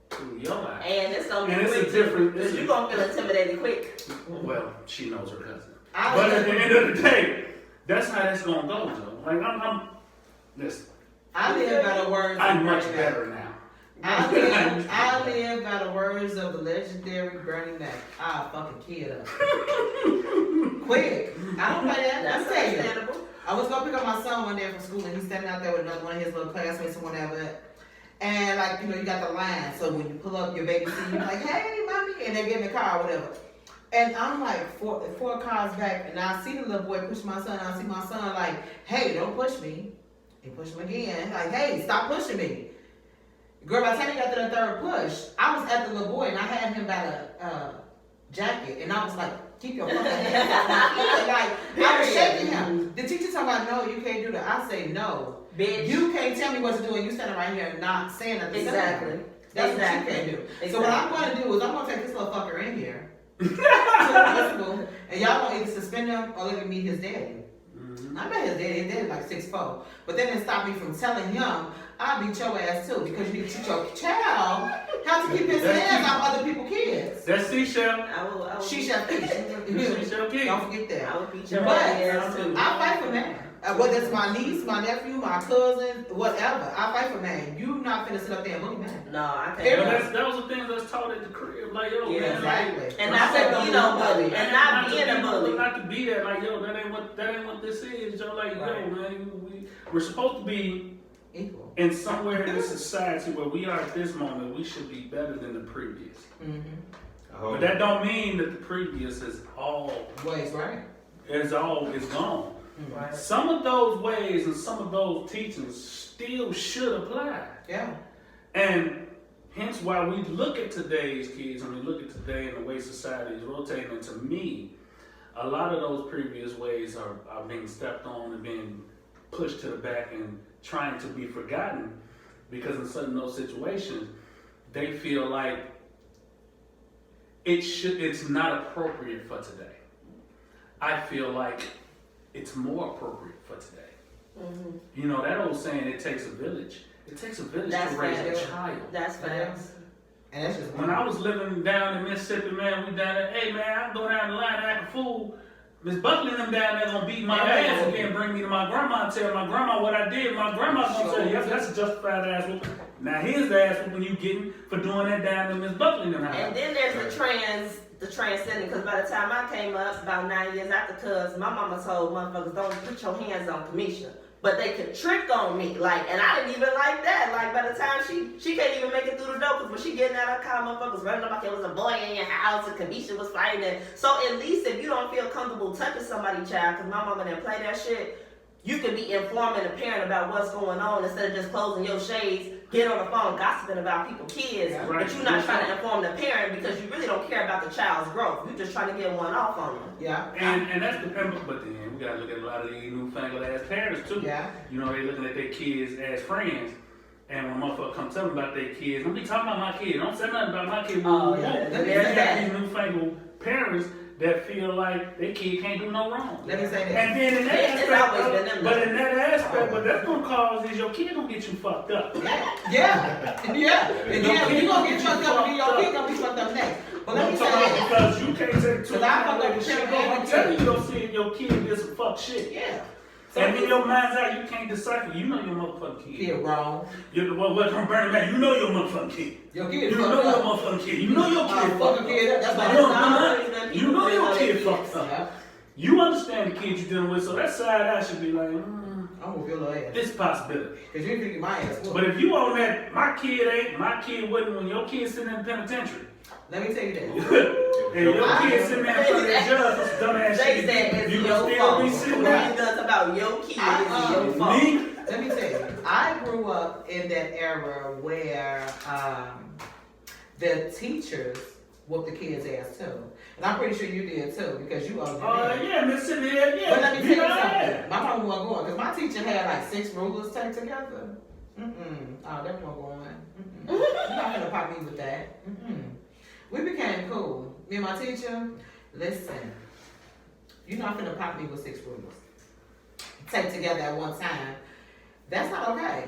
through your eyes. And it's gonna be And it's a quick different- because you're gonna feel intimidated quick. Well, she knows her cousin. I But was- at the end of the day, that's how that's gonna go, Joe. Like listen, I live by the words. I'm of much Bernie better Mac. now. I live by the words of the legendary Bernie Mac. I'll fucking kid up. Quick. I don't play that. That's Let's tell you. understandable. I was gonna pick up my son one day from school, and he's standing out there with another one of his little classmates or whatever. And like, you got the line. So when you pull up your baby seat, you're like, hey, mommy, and they get in the car or whatever. And I'm like four cars back, and I see the little boy push my son. I see my son like, hey, don't push me. He pushed him again. Like, hey, stop pushing me. Girl, by the time he got to the third push, I was at the little boy, and I had him by the jacket, and I was like, keep your fucking hands off my kid. Like, I was shaking him. The teacher talking about, no, you can't do that. I say, no. Bitch. You can't tell me what to do, and you standing right here and not saying nothing. Exactly. That's Exactly. what you can't do. Exactly. So what I'm going to do is I'm going to take this little fucker in here to the principal, and y'all going to either suspend him or let me meet his daddy. I met his daddy like 6'4", but that didn't stop me from telling him, I'll beat your ass too, because you need to teach your child how to keep his hands off other people's kids. That's SheChef. I will SheChef Kish. SheChef Kish. Don't forget that. I will beat your But ass too. I fight for that. Whether it's my niece, my nephew, my cousin, whatever. I fight for man. You not finna sit up there and bully man. No, I Period. can't. That was the things that's taught at the crib. Like, yo, Yeah, man, exactly. like, And not to be no bully, and not being a bully. Not to be that, like, yo, that ain't what this is. Yo, like, Right. yo, man, we're supposed to be Equal. in somewhere in this society where we are at this moment. We should be better than the previous. Mm-hmm. But that don't mean that the previous is all Ways, right? is gone. Right. Some of those ways and some of those teachings still should apply. Yeah. And hence why we look at today's kids and we look at today and the way society is rotating. And to me, a lot of those previous ways are being stepped on and being pushed to the back and trying to be forgotten because in certain those situations, they feel like it's not appropriate for today. I feel like it's more appropriate for today. Mm-hmm. You know, that old saying, it takes a village. It takes a village That's to raise facts. a child. That's facts. And that's just When I was living down in Mississippi, man, we down there, hey man, I go down the line and act a fool. Miss Buckley and them down there gonna beat my ass and then bring me to my grandma and tell my grandma what I did. My grandma's gonna say, yep, that's a justified ass whooping. Now here's the ass whooping you getting for doing that down to Miss Buckley and them house. And then there's the transcending, because by the time I came up, about 9 years after, cuz my mama told motherfuckers, don't put your hands on Kamisha. But they could trick on me, like, and I didn't even like that. Like, by the time she can't even make it through the door, because when she getting out of the car, motherfuckers running up like it was a boy in your house, and Kamisha was fighting it. So at least if you don't feel comfortable touching somebody's child, because my mama didn't play that shit, you can be informing the parent about what's going on instead of just closing your shades, get on the phone gossiping about people's kids, Yeah, right. but you're not trying to inform the parent because you really don't care about the child's growth. You're just trying to get one off on them. Yeah. And that's the but then we gotta look at a lot of these newfangled ass parents too. Yeah. You know, they looking at their kids as friends. And when motherfucker come tell them about their kids, don't be talking about my kids. Don't say nothing about my kids. Oh, yeah. Then There's you got that. these newfangled parents that feel like their kid can't do no wrong. Let me say this. And then in that It's aspect, always been them, but though. in that aspect, what that's gonna cause is your kid gonna get you fucked up. Yeah. Yeah. And you gonna get fucked up, and then your kid gonna be fucked up next. But let me say this. Because you can't take two Cause I fuck up with shit. shit I'm telling you, you're seeing your kid do some fuck shit. Yeah. And in your mind's eye, you can't decipher. You know your motherfucking kid. Kid wrong. You're the one from Burning Man. You know your motherfucking kid. Your kid You fucked know your up. motherfucking kid. You know your kid Fuck fucked a up. kid. That's But why it's No, not no, always been You people know that your know kid their fucked kids. up. Yeah. You understand the kid you're dealing with, so that side eye should be like, I'm gonna feel her ass. it's a possibility. Cause you think my ass whooped. But if you on that, my kid wasn't when your kid sitting in the penitentiary. Let me tell you this. And your kid sitting there in front of the judge for some dumbass They shit. said it's You your can still fault. be sitting When there. you done about your kids, it's your Me? fault. Let me tell you. I grew up in that era where the teachers whooped the kids' ass too. And I'm pretty sure you did too, because you owned it. Yeah, Mississippi, yeah. But let me tell you Yeah. something. My mama wasn't going, because my teacher had like 6 rulers taped together. Oh, that wasn't going. You're not gonna pop me with that. We became cool. Me and my teacher, listen, you're not gonna pop me with 6 rulers taped together at one time. That's not okay.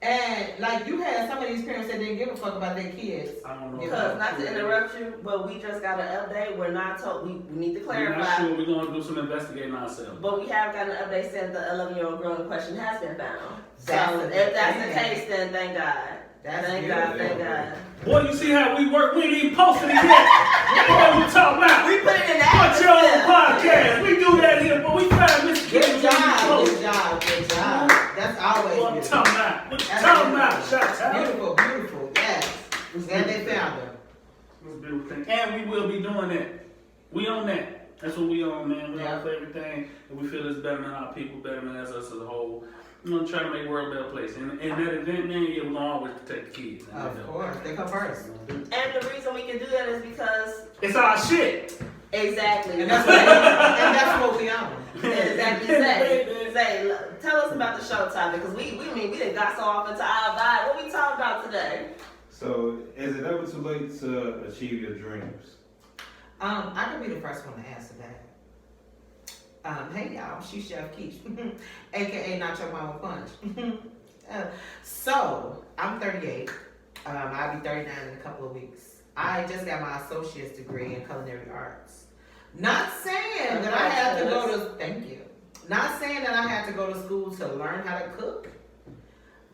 And like you had some of these parents that didn't give a fuck about their kids. I don't know. Because, not to interrupt you, but we just got an update. We're not told, we need to We're not clarify. sure. We're going to do some investigating ourselves. But we have got an update saying the 11-year-old girl in question has been found. That's So the if that's the thing. case, then thank God. That's Thank beautiful. God, thank God. Boy, you see how we work? We ain't even posted it yet. You know what we talking about? We put it in the What's your own atmosphere. podcast? We do that here, but we find Mr. Good Kish. job, good job, good job. That's always What I'm beautiful. talking about? What you That's talking about? beautiful. Shout out. Beautiful, beautiful, yes. Glad they found her. That's a beautiful thing. And we will be doing that. We on that. That's what we on, man. We Yeah. on for everything. And we feel it's better than our people, better than us as a whole. We're going to try to make the world a better place. And in that event, man, yeah, we're going to always protect the kids. Of course, they come first. And the reason we can do that is because, It's our shit. exactly. And that's what we own. Exactly. Say, tell us about the show topic, because we done got so off into our vibe. What we talking about today? So, is it ever too late to achieve your dreams? I could be the first one to answer that. Hey y'all, SheChef Kish, aka Not Your Mama Punch. So, I'm 38. I'll be 39 in a couple of weeks. I just got my associate's degree in culinary arts. Not saying that I have to go to, thank you. not saying that I had to go to school to learn how to cook.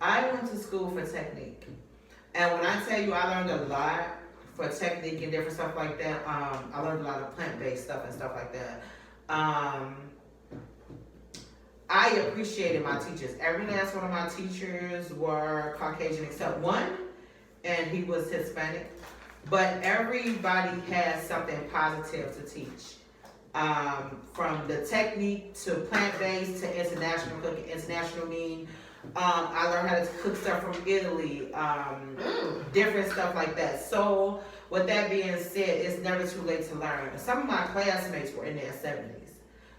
I went to school for technique. And when I tell you I learned a lot for technique and different stuff like that, I learned a lot of plant-based stuff and stuff like that. I appreciated my teachers. Every last one of my teachers were Caucasian except one, and he was Hispanic. But everybody has something positive to teach. From the technique to plant-based to international cooking, international mean. I learned how to cook stuff from Italy, different stuff like that. So with that being said, it's never too late to learn. Some of my classmates were in their 70s.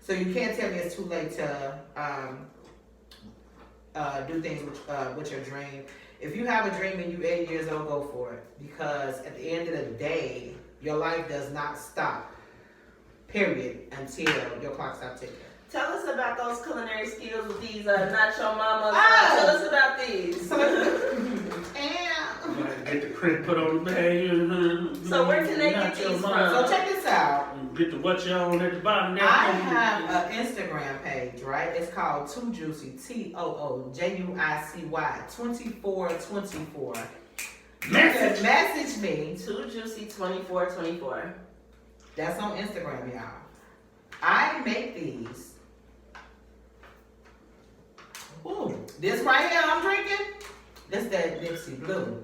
So you can't tell me it's too late to do things with your dream. If you have a dream and you're 80 years old, go for it. Because at the end of the day, your life does not stop, period, until your clock stops ticking. Tell us about those culinary skills with these nacho mamas. Tell us about these. You gotta get the print put on the bag. So where can they get these from? So check this out. Get the what you on at the bottom there. I have an Instagram page, right? It's called Too Juicy, TOOJUICY 2424. Message me. Too Juicy 2424. That's on Instagram, y'all. I make these. Ooh, this right here I'm drinking. This that Nipsey Blue.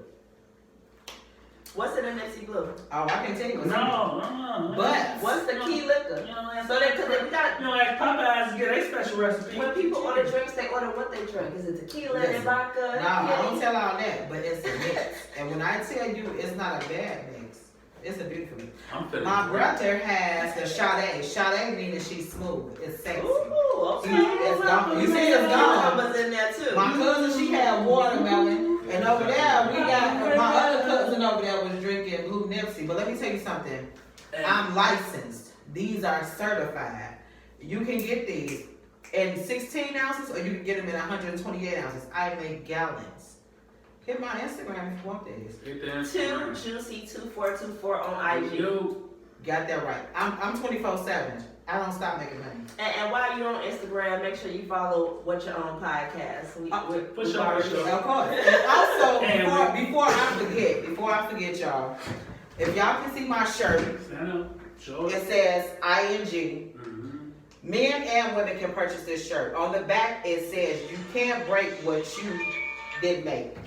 What's in a Nipsey Blue? Oh, I can tell you what's in it. No. But What's the key liquor? You know, So that because we got ask Popeyes to get a special recipe. when people order drinks, they order what they drink. Is it tequila and vodka? no, I don't tell all that, but it's a mix. And when I tell you it's not a bad mix, it's a beautiful mix. My brother has the Sade. Sade means she's smooth. It's sexy. Ooh, okay. It's gone. You see it's gone. Was in there too. My cousin, she had watermelon. And over there, we got, my other cousin over there was drinking Blue Nipsey. But let me tell you something. I'm licensed. These are certified. You can get these in 16 ounces or you can get them in 128 ounces. I make gallons. Hit my Instagram if you want these. Too Juicy 2424 on IG. Got that right. I'm 24/7. I don't stop making money. And while you're on Instagram, make sure you follow What Your Own Podcast. For sure. Of course. And also, before I forget, y'all, if y'all can see my shirt, it says ING. Mm-hmm. Men and women can purchase this shirt. On the back, it says you can't break what you did make.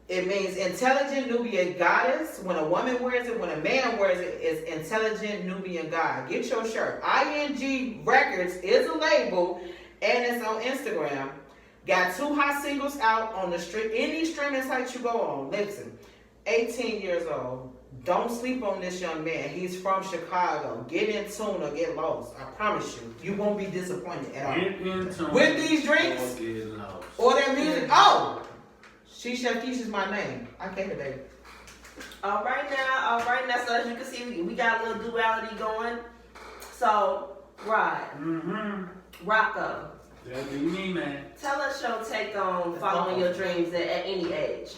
It means intelligent Nubian goddess. When a woman wears it, when a man wears it, it's intelligent Nubian god. Get your shirt. ING Records is a label, and it's on Instagram. Got 2 hot singles out on the any streaming site you go on. Listen, 18 years old. Don't sleep on this young man. He's from Chicago. Get in tune or get lost. I promise you, you won't be disappointed at all. Get in tune with these drinks or their music. Oh! SheChef Kish is my name. I can't debate. All right now. So as you can see, we got a little duality going. So, Rod, Rocco, That'd be me, man. tell us your take on following your dreams at any age.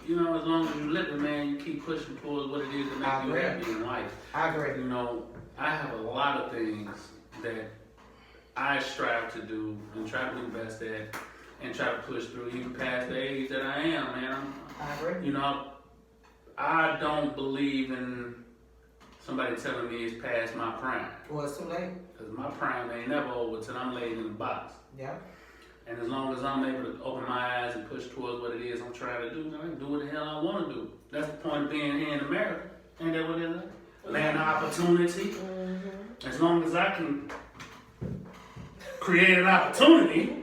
You know, as long as you live it, man, you keep pushing towards what it is to make you happy in life. I agree. You know, I have a lot of things that I strive to do and try to do best at. And try to push through even past the age that I am, man. I agree. You know, I don't believe in somebody telling me it's past my prime. Well, it's too late. Because my prime ain't never over till I'm laid in a box. Yeah. And as long as I'm able to open my eyes and push towards what it is I'm trying to do, then I can do what the hell I want to do. That's the point of being here in America. Ain't that what it is? Land of opportunity. Mm-hmm. As long as I can create an opportunity,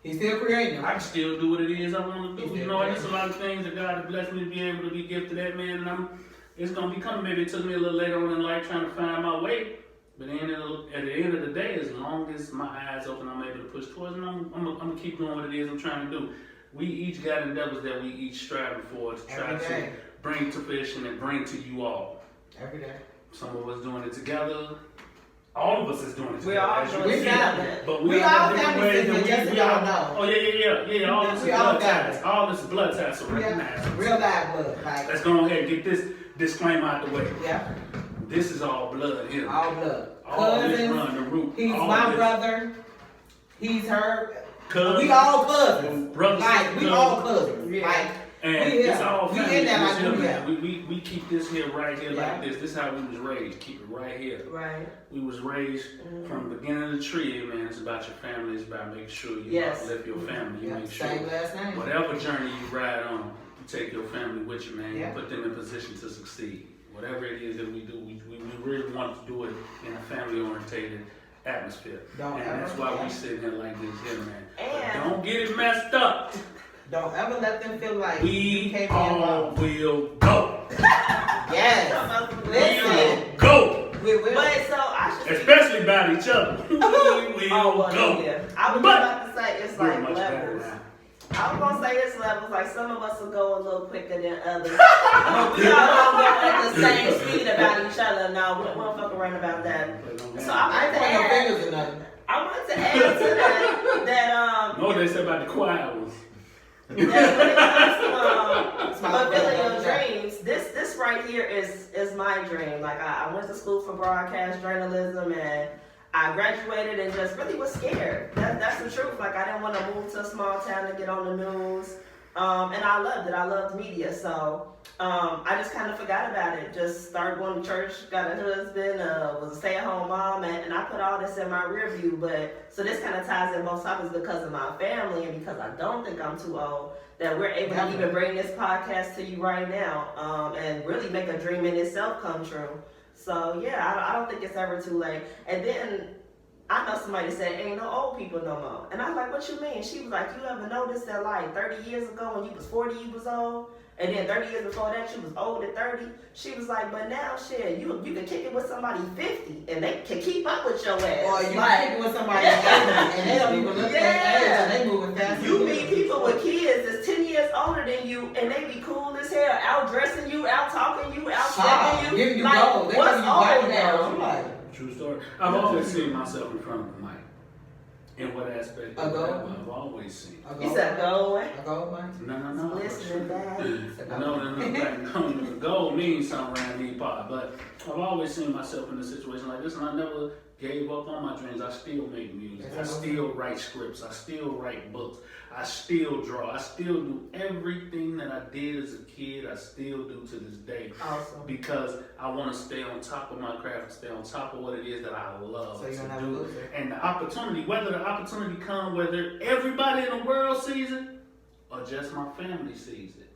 he's still creating. I can still do what it is I want to do. You know, and there's a lot of things that God has blessed me to be able to be gifted that, man. And it's going to be coming. Maybe it took me a little later on in life trying to find my way. But at the end of the day, as long as my eyes open, I'm able to push towards it. I'm going to keep doing what it is I'm trying to do. We each got endeavors that we each striving for to try to bring to fruition and bring to you all. Every day. Some of us doing it together. All of us is doing it together. We're all doing it together. But we all families, just y'all know. Oh, yeah. All this is blood ties. All this is blood ties, so recognize it. Real live blood. Like, let's go ahead and get this disclaimer out the way. Yeah. This is all blood here. All blood. all this cousins. run the root. He's all my this. brother. He's her. Cousins, We all cousins. brothers, Like, we all cousins. Yeah. Like, and we it's here. all We family. in there This like here, we man. here. We keep this here right here Yeah. like this. This is how we was raised. Keep it right here. Right. We was raised from the beginning of the tree, man. It's about your family. It's about making sure you Yes. uplift your family. You Yeah, make sure same last name. whatever journey you ride on, you take your family with you, man. Yeah. You put them in position to succeed. Whatever it is that we do, we really want to do it in a family-orientated atmosphere. Don't And ever that's why we forget. sitting here like this here, man. But And don't get it messed up. Don't ever let them feel like you We can't be all involved. will go. Yes. We Listen. will go. We will. but so I should Especially about each other. We will oh, well, go. yeah. I was But- about to say it's We're like much better levels. now. I was gonna say it's levels. Like some of us will go a little quicker than others. But we all don't go at the same speed about each other. No, we don't fuck around about that. So I ain't pointing no fingers or nothing. I want to add to that No, they said about the quiet ones. that when it comes to my fulfilling your brother. dreams, this right here is my dream. Like I went to school for broadcast journalism and I graduated and just really was scared. That's the truth. Like I didn't want to move to a small town to get on the news. And I loved it. I loved media. So I just kind of forgot about it. Just started going to church, got a husband, was a stay-at-home mom, and I put all this in my rear view. But so this kind of ties in both topics because of my family and because I don't think I'm too old that we're able to even bring this podcast to you right now and really make a dream in itself come true. So yeah, I don't think it's ever too late. And then I know somebody said, ain't no old people no more. And I was like, what you mean? She was like, you ever noticed that like 30 years ago when you was 40, you was old? And then 30 years before that, you was old at 30? She was like, but now, shit, you can kick it with somebody 50 and they can keep up with your ass. Or you like, kick it with somebody and they don't even look their age and they moving fast. you meet people with kids that's 10 years older than you and they be cool as hell, out dressing you, out talking you, out stepping you. Giving you like, gold. They what's giving you old body now? now. You like, True story. I've always seen myself in front of the mic. In what aspect? A gold? I've always seen. a He gold said, go away. a gold mine? No. Listening back. No. Gold means something around these parts, but I've always seen myself in a situation like this, and I never gave up on my dreams. I still make music. I still write scripts. I still write books. I still draw. I still do everything that I did as a kid. I still do to this day. Awesome. Because I want to stay on top of my craft, stay on top of what it is that I love So you're to not a do. loser. And the opportunity, whether the opportunity comes, whether everybody in the world sees it, or just my family sees it,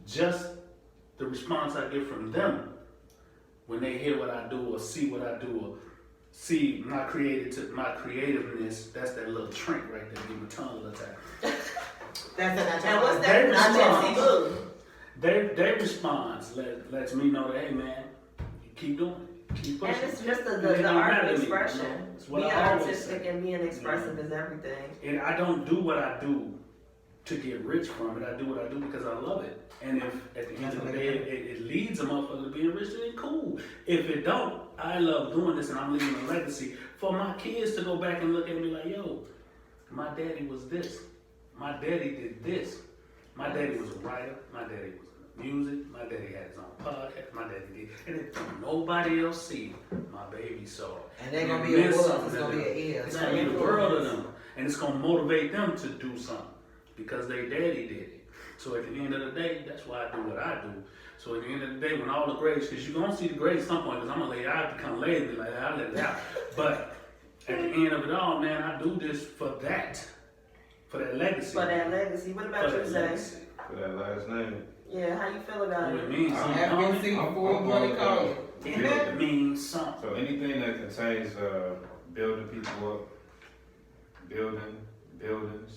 just the response I get from them when they hear what I do or see what I do or see my creativeness, that's that little trick right there, give my tongue a little tap. That's And what's They that? respond. Blue. Their response lets me know that, hey man, you keep doing it, keep pushing. And it's just It the don't art matter of to me, you know? expression. It's what Being I always artistic say. and being expressive is everything. And I don't do what I do to get rich from it. I do what I do because I love it. And if at the end of the day it leads a motherfucker to being rich, then cool. If it don't, I love doing this and I'm leaving a legacy for my kids to go back and look at me like, yo, my daddy was this. My daddy did this. My daddy was a writer. My daddy was in music. My daddy had his own podcast. My daddy did. And if nobody else see it, my baby saw it. And they're gonna it be a meant world. something It's to gonna be them. an ear. It's gonna be the world of them. And it's gonna motivate them to do something. Because their daddy did it. So at the end of the day, that's why I do what I do. So at the end of the day, when all the grades, because you're gonna see the grades at some point, because I'm gonna lay I become lazy like that, I let it out. But at the end of it all, man, I do this for that legacy. For that legacy. What about For you, that Zay? legacy. For that last name. Yeah, how you feel about What it it? means I something. haven't don't been it? seen before what they call it. It means something. So anything that contains building people up, buildings,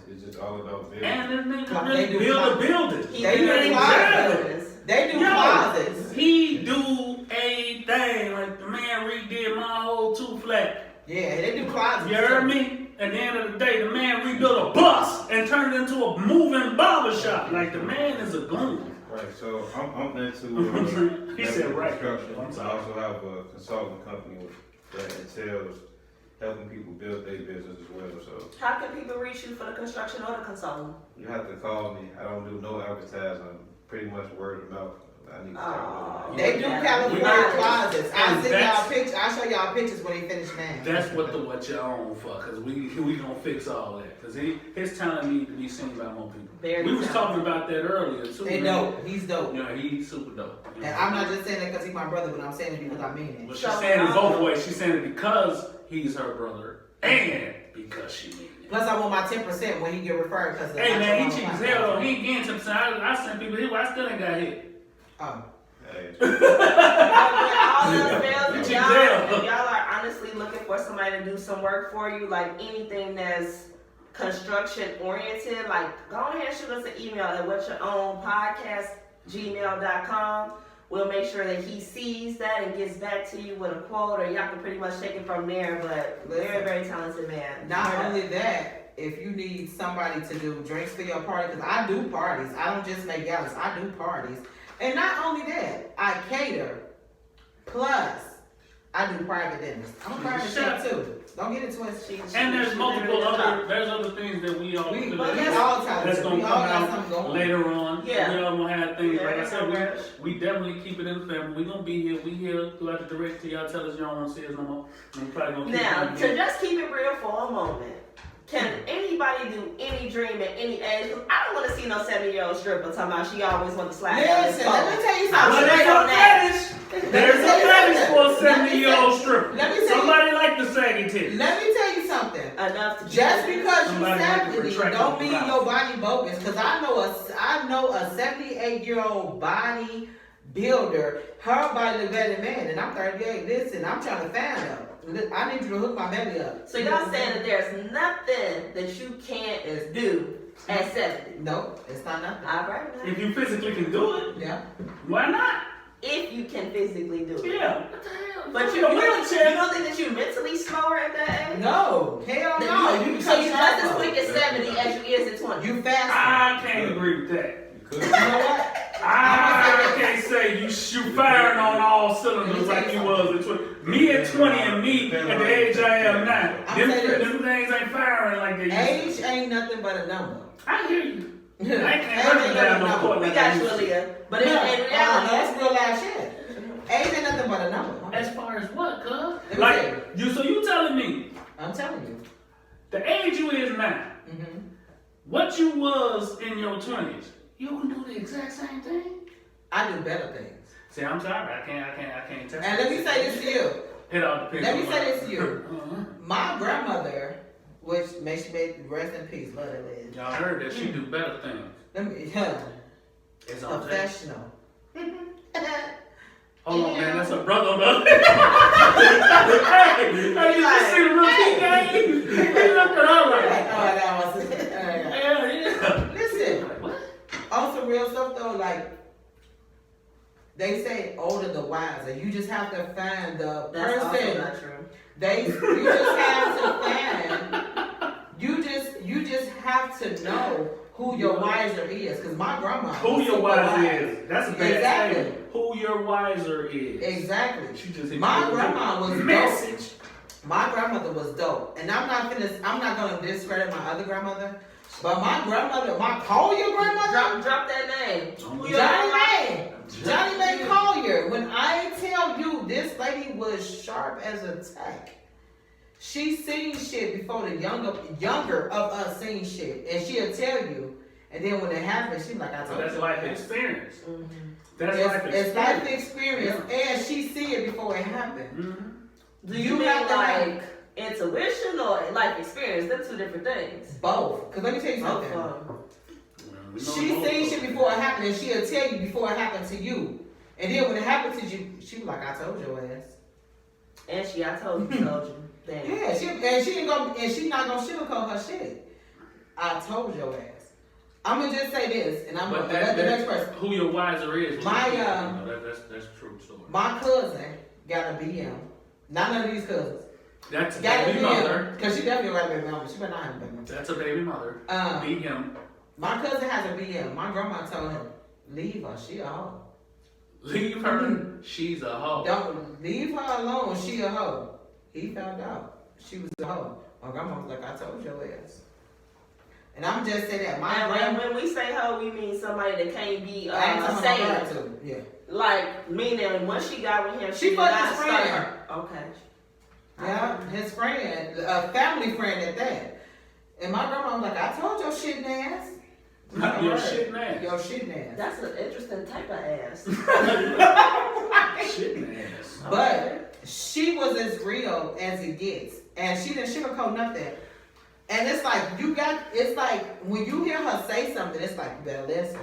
it's just all about building. And this nigga They really do build a closets. building. He They do really closets. does. They do Yo. closets. He do a thing like the man redid my whole two flat. Yeah, they do closets. You heard me? At the end of the day, the man rebuilt a bus and turned it into a moving barber shop. Like the man is a goon. Right, so I'm into He said right. construction. I'm I sorry. also have a consulting company that entails helping people build their business as well. So How can people reach you for the construction or the consulting? you have to call me. I don't do no advertising. I'm pretty much word of mouth. I need to start doing They do Yeah. California closets. I'll And send y'all that's- pictures. I'll show y'all pictures when they finish mine. That's what you're on for, cause we gonna fix all that, cause his talent need to be seen by more people. Very We was talented. talking about that earlier too. They man. dope. He's dope. Yeah, he's super dope. You know? And I'm not just saying that because he's my brother, but I'm saying it because I mean But it. she's saying it both ways. She's saying it because he's her brother and because she means it. Plus, I want my 10% when he get referred because. Hey man, he cheap as hell though. He ain't getting 10%. I sent people here, I still ain't got hit. Oh. Hey, But with all else fails, You if cheap y'all, as hell. if y'all are honestly looking for somebody to do some work for you, like anything that's construction oriented, like go ahead and shoot us an email at whatyourOwnPodcast@gmail.com. We'll make sure that he sees that and gets back to you with a quote, or y'all can pretty much take it from there. But very, very talented man. Not only that, if you need somebody to do drinks for your party, because I do parties. I don't just make galas. I do parties. And not only that, I cater. Plus, I do private dinners. I'm a private chef too. Don't get it twisted. And there's multiple other things that we all We that's all talented. gonna We come all got out something going. later on. Yeah. We all gonna have things. Yeah, Like I there's no said, rush. we definitely keep it in the family. We gonna be here. We here throughout the direct till y'all tell us y'all don't want to see us no more. And we probably gonna keep Now, it to just keep it real for a moment, can anybody do any dream at any age? 'Cause I don't want to see no 7-year-old stripper talking about she always want to slide down this Listen, pole. let me tell you I'm Well, something. straight there's on a that. fetish. There's a fetish for a 70-year-old stripper. Let me tell you. Somebody like the saggy titties. Let me tell you something. Enough to Just because you Somebody had to 70 retract don't the mean mouth. your body bogus. Cause I know a 78-year-old body builder. Her body look better than man, and I'm 38. Listen, I'm trying to find her. I need you to hook my belly up. So y'all saying that there's nothing that you can't do at 70? No, it's not nothing. All right, now. If you physically can do it, Yeah. why not? If you can physically do it. Yeah. What the hell? But you Your don't wheelchair. think that you're mentally slower at that age? No, hell no. You So you're just as sharper. quick at 70 as you is at 20. You faster. I can't agree with that. You could. You know what? I can't say you shoot firing on all cylinders like you was at 20. Me at 20 and me at the age I am now. Them things ain't firing like they used to. Age ain't nothing but a number. I hear you. I Age can't run ain't down nothing no but a court We like got I you, used to. Aaliyah. But in No, reality, that's real life shit. Age ain't nothing but a number. As far as what, cuz? Let me tell Like, so you telling me I'm telling you. the age you is now, Mm-hmm. what you was in your 20s, you can do the exact same thing? I do better things. See, I'm sorry, I can't tell. And let me say this to you. It all depends. Let me on say what- this to you. Uh-huh. My grandmother, which may she may rest in peace, love that lady. Y'all heard that she do better things. Let me, It's on tape. professional. Hold on, man, that's a brother on the other. Hey, you just see the repeat game? He looked at her like, Oh, that was yeah. Listen, What? on some real stuff though, like they say older the wiser. You just have to find the that's also person. not true. You just have to find. You just have to know who your wiser is. Cause my grandma. Who was your super wiser wise. is. That's a bad Exactly. statement. Who your wiser is. Exactly. She just hit My you with grandma a was dope. message. My grandmother was dope, and I'm not gonna discredit my other grandmother, but my grandmother, call your grandmother, Drop that name. Who your Johnny grandma- May, Johnny May Collier. When I tell you this lady was sharp as a tack, she seen shit before the younger of us seen shit, and she'll tell you. And then when it happens, she's like, I So told that's you. life experience. Mhm. That's life experience. It's life experience, and she see it before it happened. Mm-hmm. Do You you mean have to like intuition or life experience? They're two different things. Both. Cause let me tell you Both something. of them. She seen shit before it happened, and she'll tell you before it happened to you. And then when it happened to you, she was like, "I told your ass." And I told you. Damn. Yeah, she ain't gonna, and she not gonna sugarcoat her shit. I told your ass. I'm gonna just say this, and I'm But gonna let the next person. who your wiser is. My, that's a true story. My cousin got a BM. Not none of these cousins. That's a Got a baby mother. BM because she definitely got a baby mama. She better not have a baby mama. That's a baby mother. Beat him. My cousin has a BM. My grandma told him, "Leave her. She a hoe. Leave her. She's a hoe. Don't leave her alone. She a hoe." He found out she was a hoe. My grandma was like, "I told your ass." And I'm just saying that my And grandma. when we say hoe, we mean somebody that can't be I ain't talking about her saved. too. Yeah. Like, meaning when she got with him, She did fucked not his start friend. her. Okay. Yeah, his friend, a family friend at that. And my grandma was like, I told your shitting ass. Not your shitting ass. Your shitting ass. That's an interesting type of ass. Shitting ass. But she was as real as it gets. And she didn't sugarcoat nothing. And it's like, it's like, when you hear her say something, it's like, you better listen.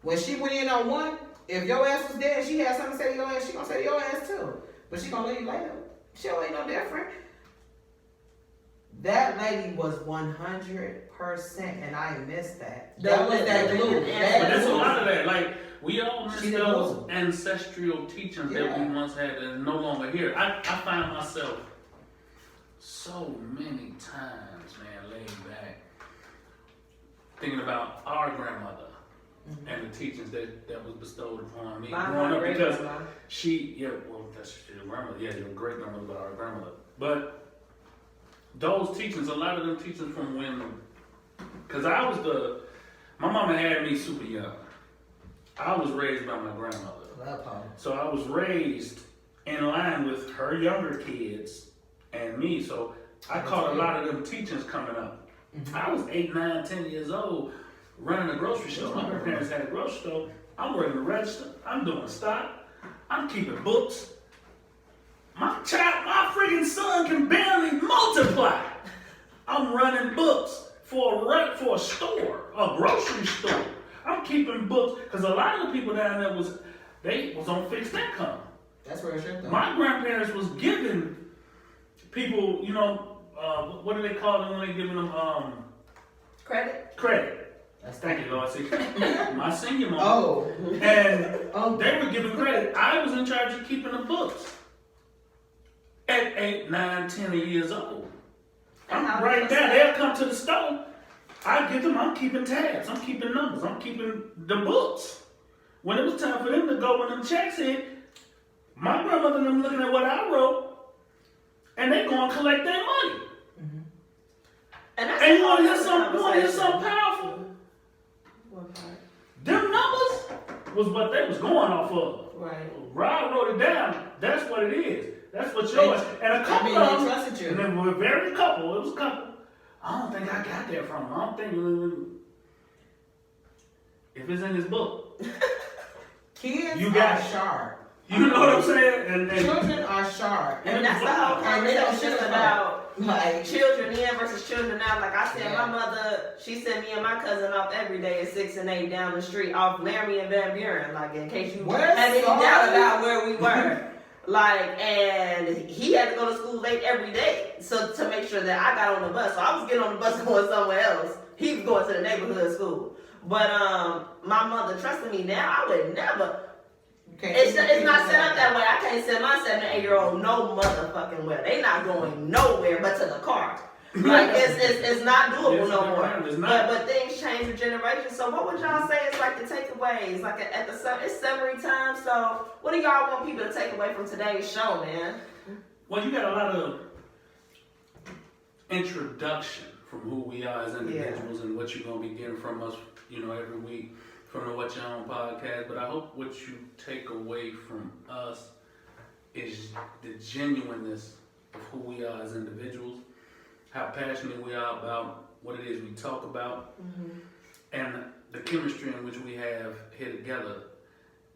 When she went in on one, if your ass was dead and she had something to say to your ass, she gonna say to your ass too. But she gonna leave you later. She ain't no different. That lady was 100%, and I missed that. That was that glue. But there's a lot of that. Like, we all miss She those didn't ancestral teachings that we once had that are no longer here. I find myself so many times, man, laying back, thinking about our grandmother and the teachings that was bestowed upon me growing up, because that's your grandmother, your great grandmother, but our grandmother. But those teachings, a lot of them teachings from when, because my mama had me super young. I was raised by my grandmother. So I was raised in line with her younger kids and me. So I caught a lot of them teachings coming up. I was 8, 9, 10 years old running a grocery store. My grandparents had a grocery store. I'm working the register. I'm doing stock. I'm keeping books. My freaking son can barely multiply. I'm running books for a store, a grocery store. I'm keeping books because a lot of the people down there was on fixed income. That's where it should go. My grandparents was giving people, what do they call them when they giving them credit. Thank you, Lord. See, my senior mom. And they were giving credit. I was in charge of keeping the books. At 8, 9, 10 years old. I'm right there. They'll come to the store. I give them, I'm keeping tabs. I'm keeping numbers. I'm keeping the books. When it was time for them to go when them checks in, my grandmother and them looking at what I wrote, and they go and collect their money. And you want to hear something powerful? What part? Them numbers was what they was going off of. Right. Rob wrote it down. That's what it is. That's what yours. And a couple of them, trusted you. and then we were very couple. It was a couple. I don't think I got that from him. I don't think if it's in his book. Kids You got are it. sharp. You know what I'm saying? And Children are sharp. And that's the whole And they don't conversation sugarcoat. about Like, children in versus children out. Like I said, Yeah. my mother, she sent me and my cousin off every day at 6 and 8 down the street off Laramie and Van Buren. Like in case you Where's had any Sarah? doubt about where we were. Like, and he had to go to school late every day, so to make sure that I got on the bus. So I was getting on the bus going somewhere else. He was going to the neighborhood school. But my mother trusted me. Now I would never. It's not set up that way. I can't send my 7 and 8-year-old no motherfucking where. They not going nowhere but to the car. Like it's not doable no more. But things change with generations. So what would y'all say is like the takeaways? Like it's summary time. So what do y'all want people to take away from today's show, man? well, you got a lot of introduction from who we are as individuals and what you're gonna be getting from us, every week from the What Your Own podcast. But I hope what you take away from us is the genuineness of who we are as individuals, how passionate we are about what it is we talk about, and the chemistry in which we have here together.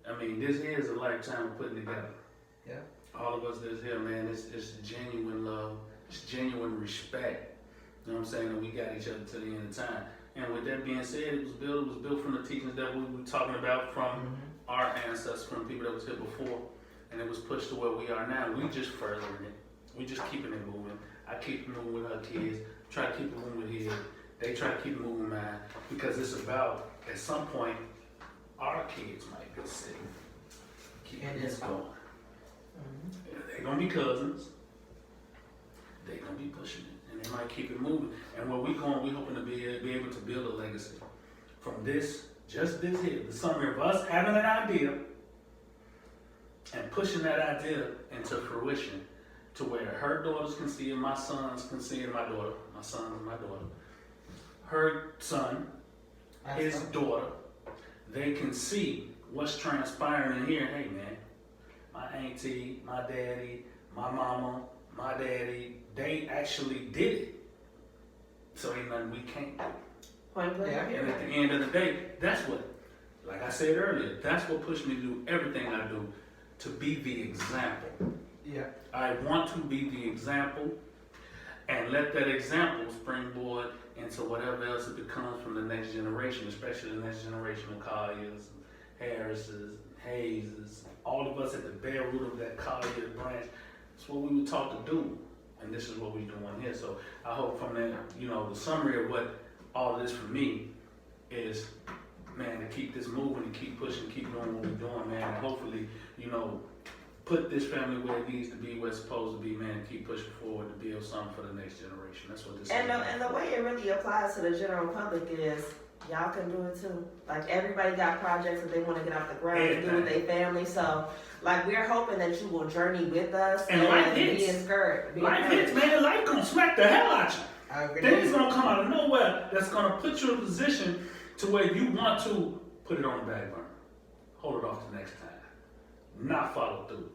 I mean, this is a lifetime of putting together. Yeah. All of us that's here, man, it's genuine love, it's genuine respect. You know what I'm saying? And we got each other to the end of time. And with that being said, it was built from the teachings that we were talking about from our ancestors, from people that was here before, and it was pushed to where we are now. We just furthering it. We just keeping it moving. I keep moving with her kids, try to keep it moving with his. They try to keep moving mine, because it's about, at some point, our kids might be sitting, keeping this going. They're going to be cousins. They're going to be pushing it, and they might keep it moving. And where we're hoping to be able to build a legacy from this, just this here, the summary of us having an idea and pushing that idea into fruition, to where her daughters can see it, my sons can see it, my son and my daughter, her son, his daughter, they can see what's transpiring in here, hey man, my auntie, my daddy, my mama, my daddy, they actually did it. So ain't nothing we can't do. Point blank. Yeah. And at the end of the day, that's what, like I said earlier, that's what pushed me to do everything I do, to be the example. Yeah. I want to be the example and let that example springboard into whatever else it becomes from the next generation, especially the next generation of Colliers, Harrises, Hayeses, all of us at the bare root of that Collier branch. It's what we were taught to do, and this is what we're doing here. So I hope from that, the summary of what all of this for me is, man, to keep this moving and keep pushing, keep doing what we're doing, man, and hopefully, put this family where it needs to be, where it's supposed to be, man, and keep pushing forward to build something for the next generation. That's what this is. And the way it really applies to the general public is, y'all can do it too. Like, everybody got projects that they want to get off the ground and do with their family. So, like, we're hoping that you will journey with us And life hits. be encouraged. Life hits, man. Life gonna smack the hell out you. I agree. Things gonna come out of nowhere that's gonna put you in a position to where you want to put it on the back burner, hold it off to next time, not follow through.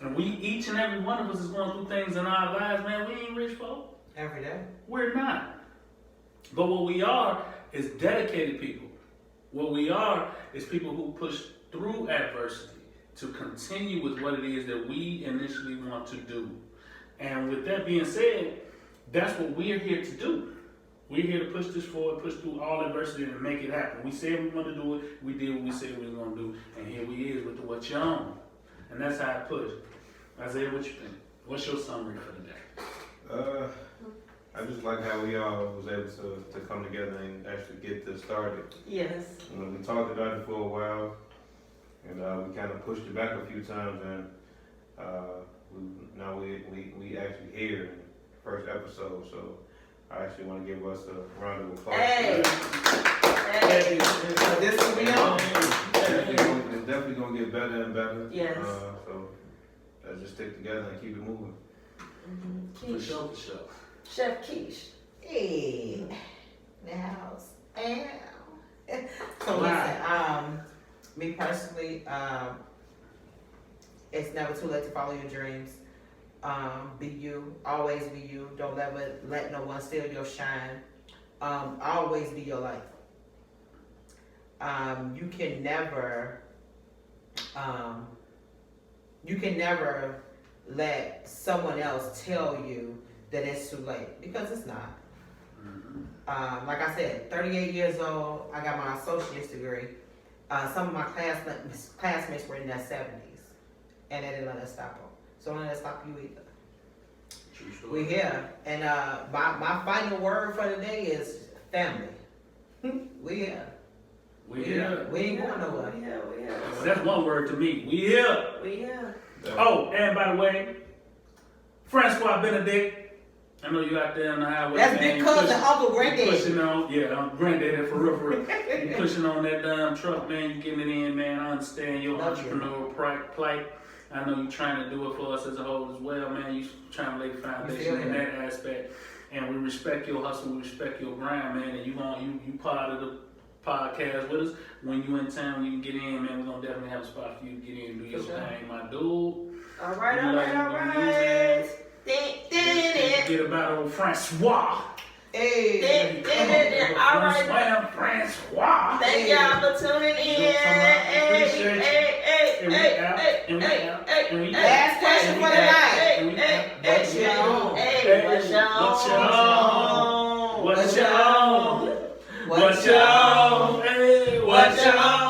And we, each and every one of us, is going through things in our lives, man. We ain't rich folk. Every day. We're not. But what we are is dedicated people. What we are is people who push through adversity to continue with what it is that we initially want to do. And with that being said, that's what we're here to do. We're here to push this forward, push through all adversity and make it happen. We said we want to do it, we did what we said we were going to do, and here we is with the what you own. And that's how I push. Isaiah, what you think? What's your summary for the day? I just like how we all was able to come together and actually get this started. Yes. We talked about it for a while, and we kind of pushed it back a few times, and now we actually here in the first episode. So I actually want to give us a round of applause. Hey. Hey. This is we on. It's definitely gonna get better and better. Yes. So let's just stick together and keep it moving. For Kish. sure, for sure. Chef Kish. Hey. The house. So Wow. listen, me personally, it's never too late to follow your dreams. Be you, always be you. Don't let no one steal your shine. Always be your life. You can never let someone else tell you that it's too late, because it's not. Like I said, 38 years old, I got my associate's degree. Some of my classmates were in their 70s, and they didn't let us stop them. So don't let us stop you either. True story. We here, and my final word for the day is family. We here. We here. We ain't going nowhere. We here. Well, that's one word to me. We here. We here. Oh, and by the way, Francois Benedict, I know you out there on the highway. That's man. big You cousin, pushing- Uncle you Granddaddy. Pushing on, yeah, granddaddy for real, for real. You pushing on that damn truck, man. You getting it in, man. I understand your Love you. entrepreneurial plight. I know you trying to do it for us as a whole as well, man. You trying to lay the foundation in that aspect, and we respect your hustle. We respect your grind, man. And you part of the podcast with us. When you in town, when you get in, man, we're gonna definitely have a spot for you to get in and do your thing, my dude. All right. Get about old Francois. Hey. All right. Francois. Thank y'all for tuning in. Last question for the night. What's your own? What's your own?